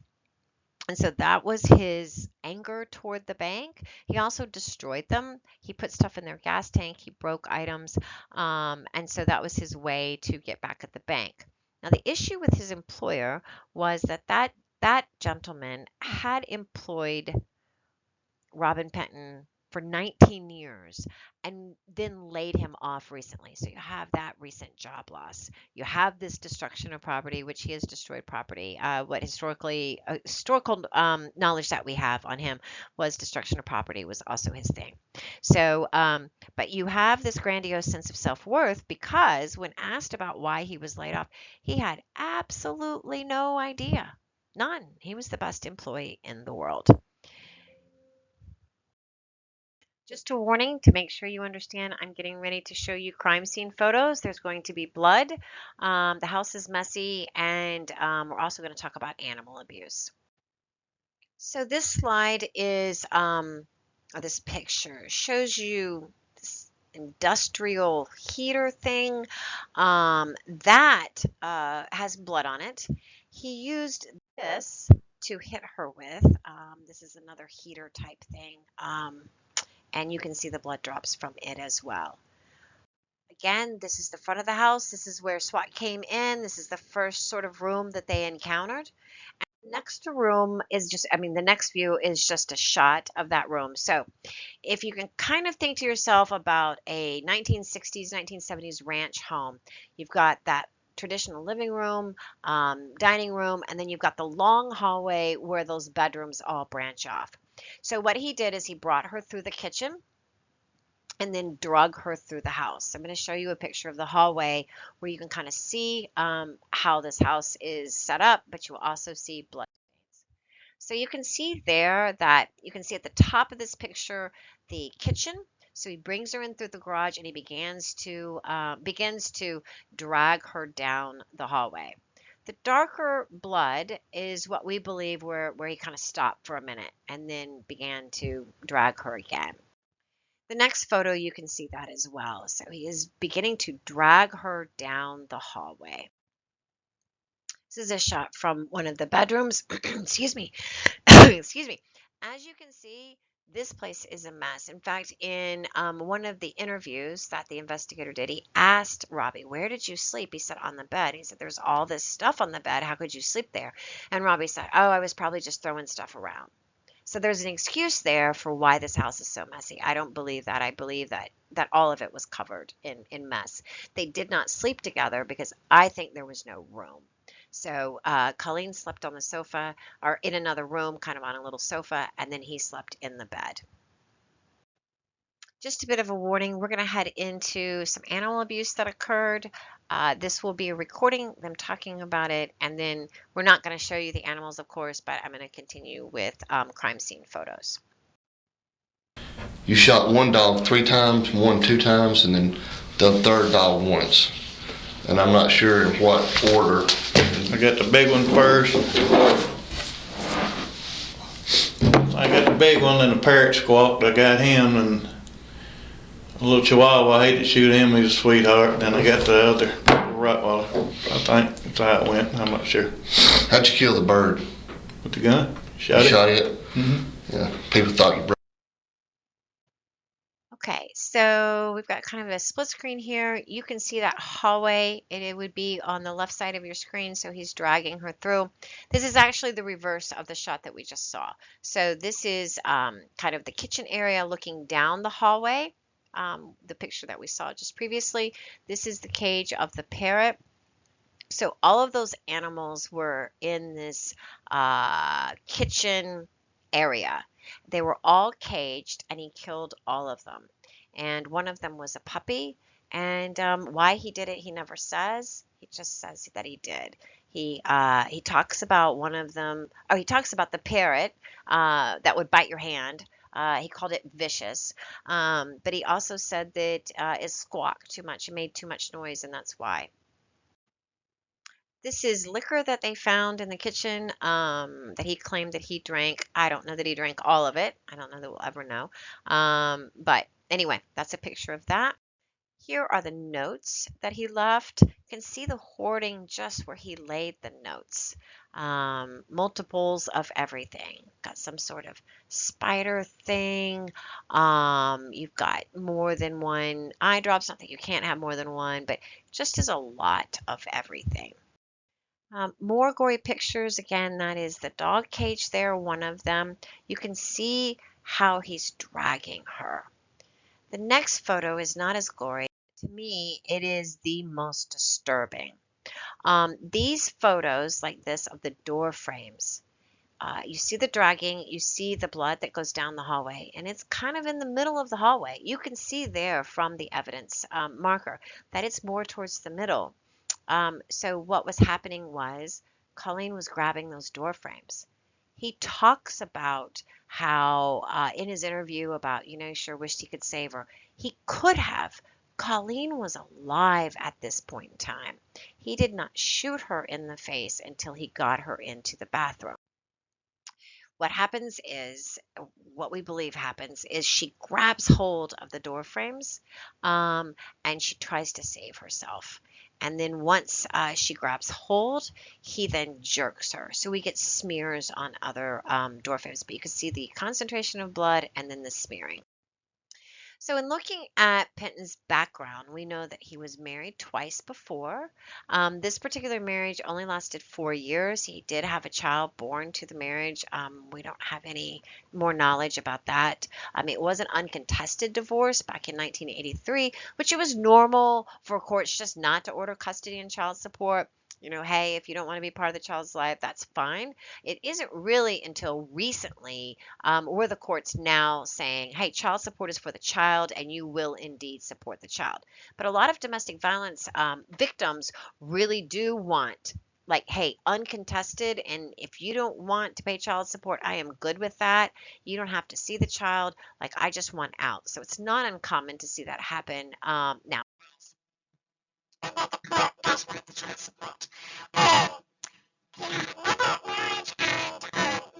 And so that was his anger toward the bank. He also destroyed them. He put stuff in their gas tank. He broke items. And so that was his way to get back at the bank. Now, the issue with his employer was that gentleman had employed Robin Penton for 19 years and then laid him off recently. So you have that recent job loss. You have this destruction of property, which he has destroyed property. What historical knowledge that we have on him was destruction of property was also his thing. So, but you have this grandiose sense of self-worth because when asked about why he was laid off, he had absolutely no idea. None. He was the best employee in the world. Just a warning to make sure you understand, I'm getting ready to show you crime scene photos. There's going to be blood. The house is messy, and we're also going to talk about animal abuse. So this slide is, or this picture shows you this industrial heater thing that has blood on it. He used this to hit her with. This is another heater type thing. And you can see the blood drops from it as well. Again, this is the front of the house. This is where SWAT came in. This is the first sort of room that they encountered. And the next room is the next view is just a shot of that room. So if you can kind of think to yourself about a 1960s, 1970s ranch home, you've got that traditional living room, dining room, and then you've got the long hallway where those bedrooms all branch off. So what he did is he brought her through the kitchen and then drug her through the house. I'm going to show you a picture of the hallway where you can kind of see how this house is set up, but you will also see blood stains. So you can see there that you can see at the top of this picture the kitchen. So he brings her in through the garage and he begins to drag her down the hallway. The darker blood is what we believe where he kind of stopped for a minute and then began to drag her again. The next photo, you can see that as well. So he is beginning to drag her down the hallway. This is a shot from one of the bedrooms. Excuse me. Excuse me. As you can see, this place is a mess. In fact, in one of the interviews that the investigator did, he asked Robbie, "Where did you sleep?" He said, "On the bed." He said, "There's all this stuff on the bed. How could you sleep there?" And Robbie said, "Oh, I was probably just throwing stuff around." So there's an excuse there for why this house is so messy. I don't believe that. I believe that all of it was covered in mess. They did not sleep together because I think there was no room. So Colleen slept on the sofa or in another room, kind of on a little sofa, and then he slept in the bed. Just a bit of a warning, we're going to head into some animal abuse that occurred. This will be a recording, them talking about it, and then we're not going to show you the animals, of course, but I'm going to continue with crime scene photos. You shot one dog 3 times, one 2 times, and then the third dog once. And I'm not sure in what order. I got the big one first. I got the big one and the parrot squawked. I got him, and a little chihuahua. I hate to shoot him. He's a sweetheart. Then I got the other Rottweiler. I think that's how it went. I'm not sure. How'd you kill the bird? With the gun? You shot it? Mm-hmm. Yeah. People thought you broke. Okay, so we've got kind of a split screen here. You can see that hallway. It would be on the left side of your screen, so he's dragging her through. This is actually the reverse of the shot that we just saw. So this is kind of the kitchen area looking down the hallway, the picture that we saw just previously. This is the cage of the parrot. So all of those animals were in this kitchen area. They were all caged, and he killed all of them. And one of them was a puppy. And why he did it, he never says. He just says that he did. He talks about one of them. Oh, he talks about the parrot that would bite your hand. He called it vicious. But he also said that it squawked too much. It made too much noise, and that's why. This is liquor that they found in the kitchen that he claimed that he drank. I don't know that he drank all of it. I don't know that we'll ever know. But anyway, that's a picture of that. Here are the notes that he left. You can see the hoarding just where he laid the notes. Multiples of everything. Got some sort of spider thing. You've got more than one eye drops. Not that you can't have more than one, but just as a lot of everything. More gory pictures. Again, that is the dog cage there, one of them. You can see how he's dragging her. The next photo is not as gory. To me, it is the most disturbing. These photos like this of the door frames, you see the dragging, you see the blood that goes down the hallway, and it's kind of in the middle of the hallway. You can see there from the evidence marker that it's more towards the middle. So what was happening was Colleen was grabbing those door frames. He talks about how in his interview about, he sure wished he could save her. He could have. Colleen was alive at this point in time. He did not shoot her in the face until he got her into the bathroom. What we believe happens is she grabs hold of the door frames and she tries to save herself. And then once she grabs hold, he then jerks her. So we get smears on other door frames, but you can see the concentration of blood and then the smearing. So in looking at Penton's background, we know that he was married twice before. This particular marriage only lasted 4 years. He did have a child born to the marriage. We don't have any more knowledge about that. It was an uncontested divorce back in 1983, which it was normal for courts just not to order custody and child support. Hey, if you don't want to be part of the child's life, that's fine. It isn't really until recently where the court's now saying, hey, child support is for the child and you will indeed support the child. But a lot of domestic violence victims really do want, like, hey, uncontested, and if you don't want to pay child support, I am good with that. You don't have to see the child. Like, I just want out. So it's not uncommon to see that happen now. And that the court does want the child support. Another marriage, and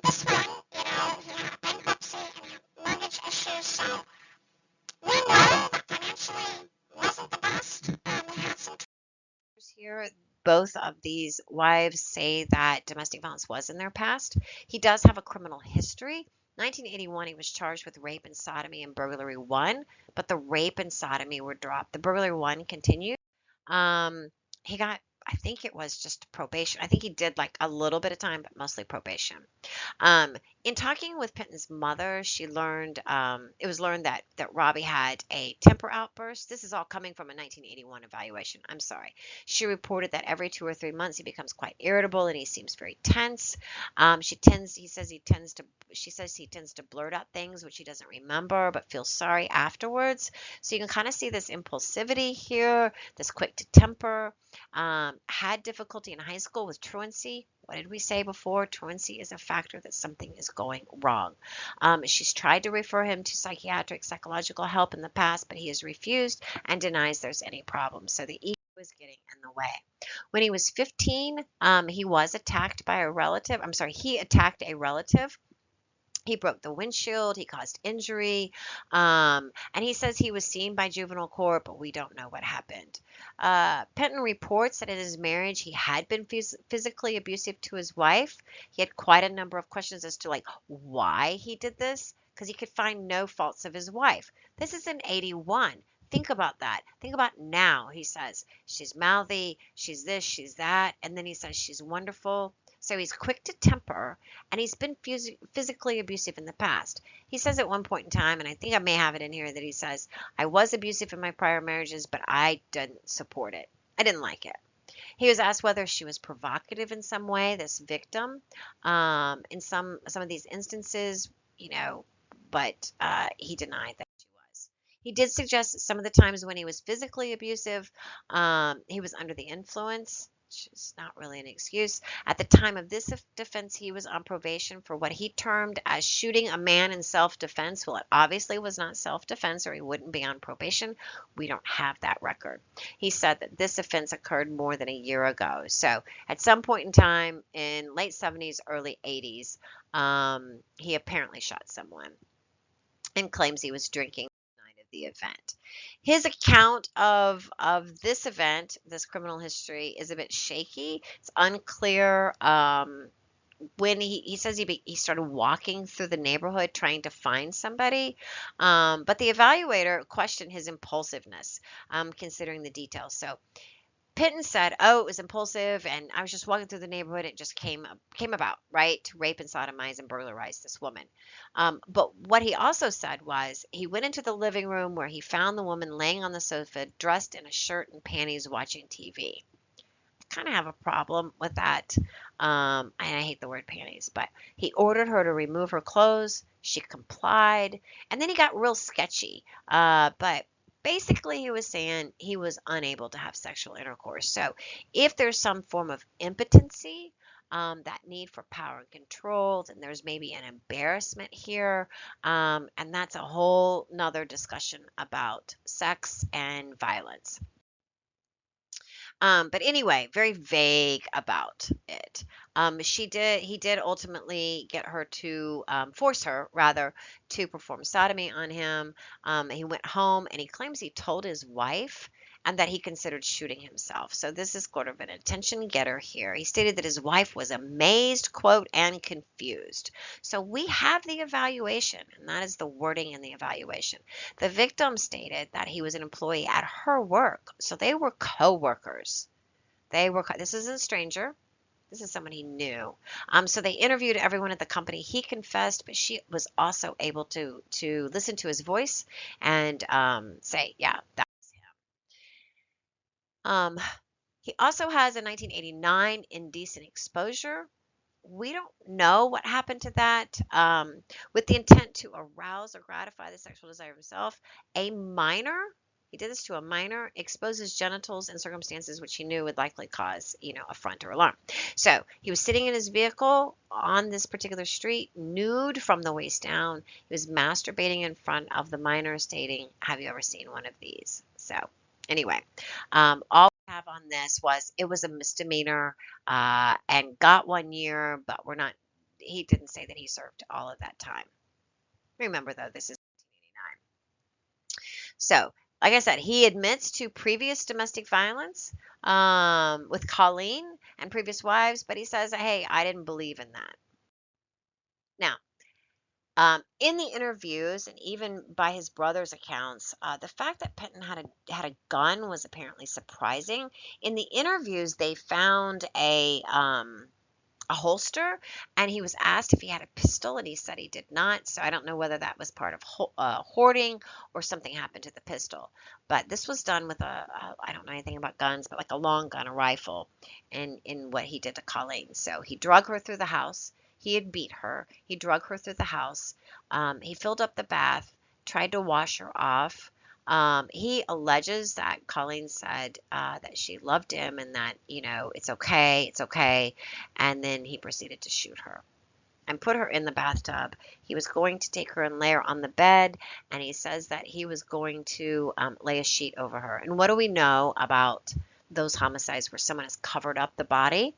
this one, he had bankruptcy and mortgage issues, so we know that financially wasn't the best. He had some here. Both of these wives say that domestic violence was in their past. He does have a criminal history. 1981, he was charged with rape and sodomy and burglary 1, but the rape and sodomy were dropped. The burglary 1 continued. He got I think it was just probation. I think he did like a little bit of time, but mostly probation. In talking with Penton's mother, she learned it was learned that Robbie had a temper outburst. This is all coming from a 1981 evaluation. I'm sorry. She reported that every 2 or 3 months he becomes quite irritable and he seems very tense. She says he tends to blurt out things which he doesn't remember but feels sorry afterwards. So you can kind of see this impulsivity here, this quick to temper. Had difficulty in high school with truancy. What did we say before? Truancy is a factor that something is going wrong. She's tried to refer him to psychiatric, psychological help in the past, but he has refused and denies there's any problem. So the ego is getting in the way. When he was 15, he was attacked by a relative. I'm sorry, he attacked a relative. He broke the windshield, he caused injury, and he says he was seen by juvenile court, but we don't know what happened. Penton reports that in his marriage he had been physically abusive to his wife. He had quite a number of questions as to like why he did this, because he could find no faults of his wife. This is in 81. Think about that. Think about now. He says she's mouthy, she's this, she's that, and then he says she's wonderful. So he's quick to temper, and he's been physically abusive in the past. He says at one point in time, and I think I may have it in here, that he says, I was abusive in my prior marriages, but I didn't support it. I didn't like it. He was asked whether she was provocative in some way, this victim, in some of these instances, but he denied that she was. He did suggest that some of the times when he was physically abusive, he was under the influence. Which is not really an excuse. At the time of this defense, he was on probation for what he termed as shooting a man in self-defense. Well, it obviously was not self-defense, or he wouldn't be on probation. We don't have that record. He said that this offense occurred more than a year ago. So at some point in time in late 70s, early 80s, he apparently shot someone and claims he was drinking the night of the event. His account of this event, this criminal history, is a bit shaky. It's unclear. When he says he started walking through the neighborhood trying to find somebody, but the evaluator questioned his impulsiveness, considering the details. So Penton said, "Oh, it was impulsive, and I was just walking through the neighborhood. It just came about, right, to rape and sodomize and burglarize this woman." But what he also said was he went into the living room where he found the woman laying on the sofa, dressed in a shirt and panties, watching TV. I kind of have a problem with that, and I hate the word panties. But he ordered her to remove her clothes. She complied, and then he got real sketchy. But basically, he was saying he was unable to have sexual intercourse. So if there's some form of impotency, that need for power and control, then there's maybe an embarrassment here. And that's a whole nother discussion about sex and violence. But anyway, very vague about it. He did ultimately get her to force her, rather, to perform sodomy on him. He went home and he claims he told his wife and that he considered shooting himself. So this is sort of an attention getter here. He stated that his wife was amazed, quote, and confused. So we have the evaluation, and that is the wording in the evaluation. The victim stated that he was an employee at her work, so they were co-workers. This isn't a stranger. This is someone he knew. So they interviewed everyone at the company. He confessed, but she was also able to listen to his voice and say, yeah, that was him. He also has a 1989 indecent exposure. We don't know what happened to that. With the intent to arouse or gratify the sexual desire of himself, a minor, he did this to a minor, exposes genitals in circumstances which he knew would likely cause, affront or alarm. So he was sitting in his vehicle on this particular street, nude from the waist down. He was masturbating in front of the minor, stating, "Have you ever seen one of these?" So anyway, all we have on this was it was a misdemeanor and got 1 year, but he didn't say that he served all of that time. Remember, though, this is 1989. So, like I said, he admits to previous domestic violence with Colleen and previous wives, but he says, hey, I didn't believe in that. Now, In the interviews and even by his brother's accounts, the fact that Penton had a gun was apparently surprising. In the interviews, they found a holster, and he was asked if he had a pistol, and he said he did not. So I don't know whether that was part of hoarding or something happened to the pistol. But this was done with I don't know anything about guns, but like a long gun, a rifle, and in what he did to Colleen. So he drug her through the house. He had beat her. He drug her through the house. He filled up the bath, tried to wash her off. He alleges that Colleen said that she loved him and that, it's okay, it's okay. And then he proceeded to shoot her and put her in the bathtub. He was going to take her and lay her on the bed, and he says that he was going to lay a sheet over her. And what do we know about those homicides where someone has covered up the body?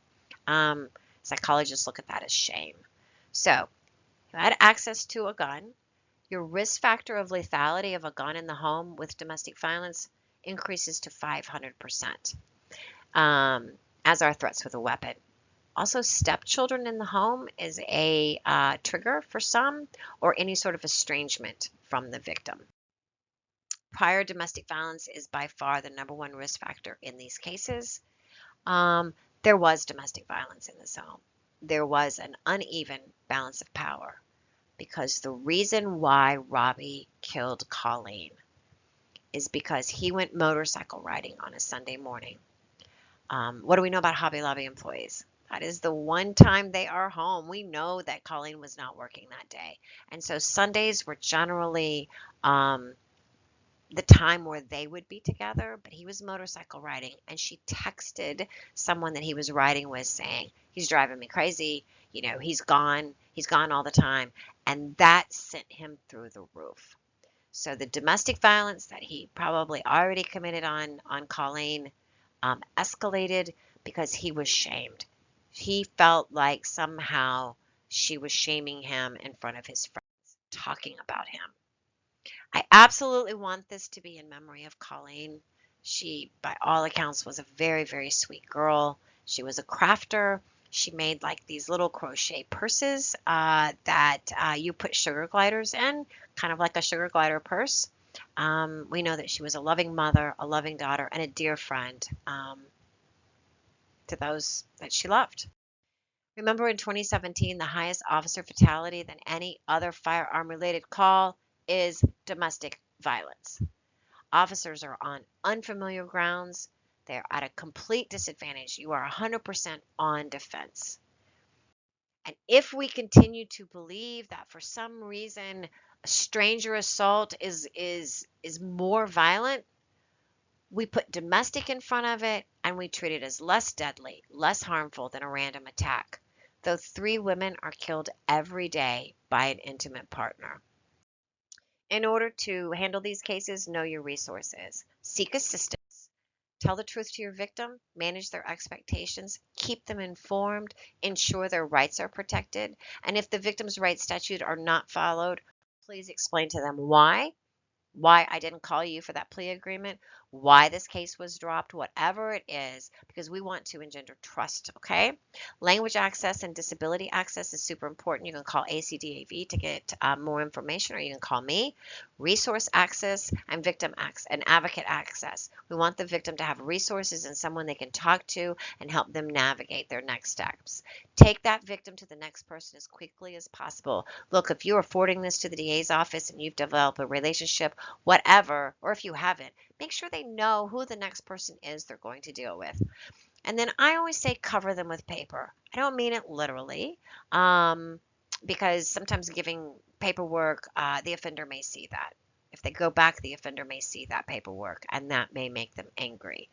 Psychologists look at that as shame. So, you had access to a gun. Your risk factor of lethality of a gun in the home with domestic violence increases to 500%, as are threats with a weapon. Also, stepchildren in the home is a trigger for some, or any sort of estrangement from the victim. Prior domestic violence is by far the number one risk factor in these cases. There was domestic violence in this home. There was an uneven balance of power, because the reason why Robbie killed Colleen is because he went motorcycle riding on a Sunday morning. What do we know about Hobby Lobby employees? That is the one time they are home. We know that Colleen was not working that day. And so Sundays were generally the time where they would be together, but he was motorcycle riding, and she texted someone that he was riding with saying, he's driving me crazy, he's gone all the time, and that sent him through the roof. So the domestic violence that he probably already committed on Colleen escalated because he was shamed. He felt like somehow she was shaming him in front of his friends, talking about him. I absolutely want this to be in memory of Colleen. She, by all accounts, was a very, very sweet girl. She was a crafter. She made like these little crochet purses that you put sugar gliders in, kind of like a sugar glider purse. We know that she was a loving mother, a loving daughter, and a dear friend to those that she loved. Remember, in 2017, the highest officer fatality than any other firearm-related call is domestic violence. Officers are on unfamiliar grounds. They're at a complete disadvantage. You are 100% on defense. And if we continue to believe that for some reason a stranger assault is more violent, we put domestic in front of it and we treat it as less deadly, less harmful than a random attack. Though 3 women are killed every day by an intimate partner. In order to handle these cases, know your resources. Seek assistance. Tell the truth to your victim. Manage their expectations. Keep them informed. Ensure their rights are protected. And if the victim's rights statute are not followed, please explain to them why I didn't call you for that plea agreement, why this case was dropped, whatever it is, because we want to engender trust, okay? Language access and disability access is super important. You can call ACDAV to get more information, or you can call me. Resource access and victim access and advocate access. We want the victim to have resources and someone they can talk to and help them navigate their next steps. Take that victim to the next person as quickly as possible. Look, if you are forwarding this to the DA's office and you've developed a relationship, whatever, or if you haven't, make sure they know who the next person is they're going to deal with. And then I always say cover them with paper. I don't mean it literally, because sometimes giving paperwork, the offender may see that. If they go back, the offender may see that paperwork, and that may make them angry.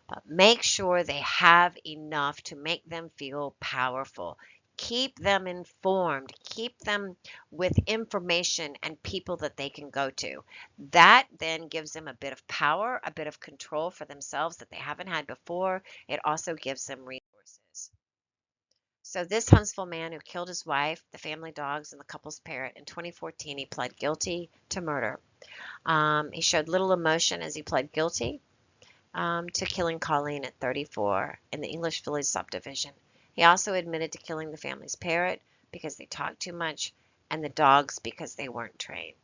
But make sure they have enough to make them feel powerful. Keep them informed. Keep them with information and people that they can go to. That then gives them a bit of power, a bit of control for themselves that they haven't had before. It also gives them resources. So this Huntsville man who killed his wife, the family dogs, and the couple's parrot in 2014, he pled guilty to murder. He showed little emotion as he pled guilty to killing Colleen at 34 in the English Village subdivision. He also admitted to killing the family's parrot because they talked too much, and the dogs because they weren't trained.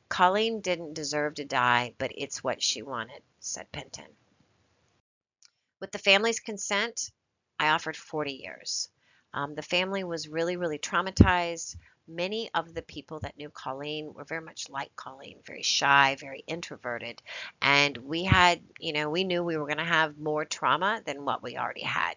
Colleen didn't deserve to die, but it's what she wanted, said Penton. With the family's consent, I offered 40 years. The family was really, really traumatized. Many of the people that knew Colleen were very much like Colleen, very shy, very introverted. And we had, we knew we were going to have more trauma than what we already had.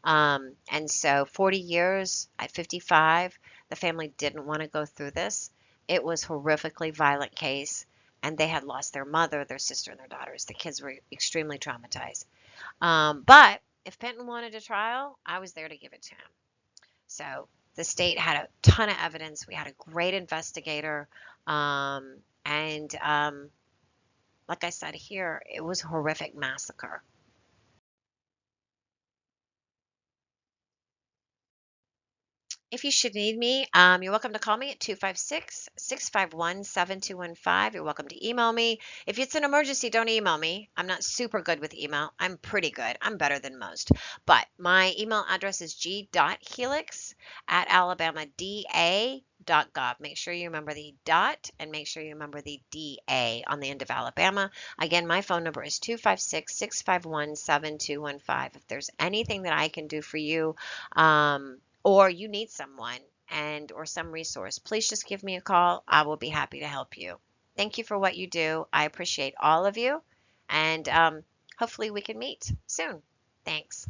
And so 40 years at 55, the family didn't want to go through this. It was a horrifically violent case, and they had lost their mother, their sister, and their daughters. The kids were extremely traumatized. But if Penton wanted a trial, I was there to give it to him. So the state had a ton of evidence. We had a great investigator. And like I said here, it was a horrific massacre. If you should need me, you're welcome to call me at 256-651-7215. You're welcome to email me. If it's an emergency, don't email me. I'm not super good with email. I'm pretty good. I'm better than most. But my email address is g.helix@alabamada.gov. Make sure you remember the dot and make sure you remember the DA on the end of Alabama. Again, my phone number is 256-651-7215. If there's anything that I can do for you, or you need someone or some resource, please just give me a call. I will be happy to help you. Thank you for what you do. I appreciate all of you, and hopefully we can meet soon. Thanks.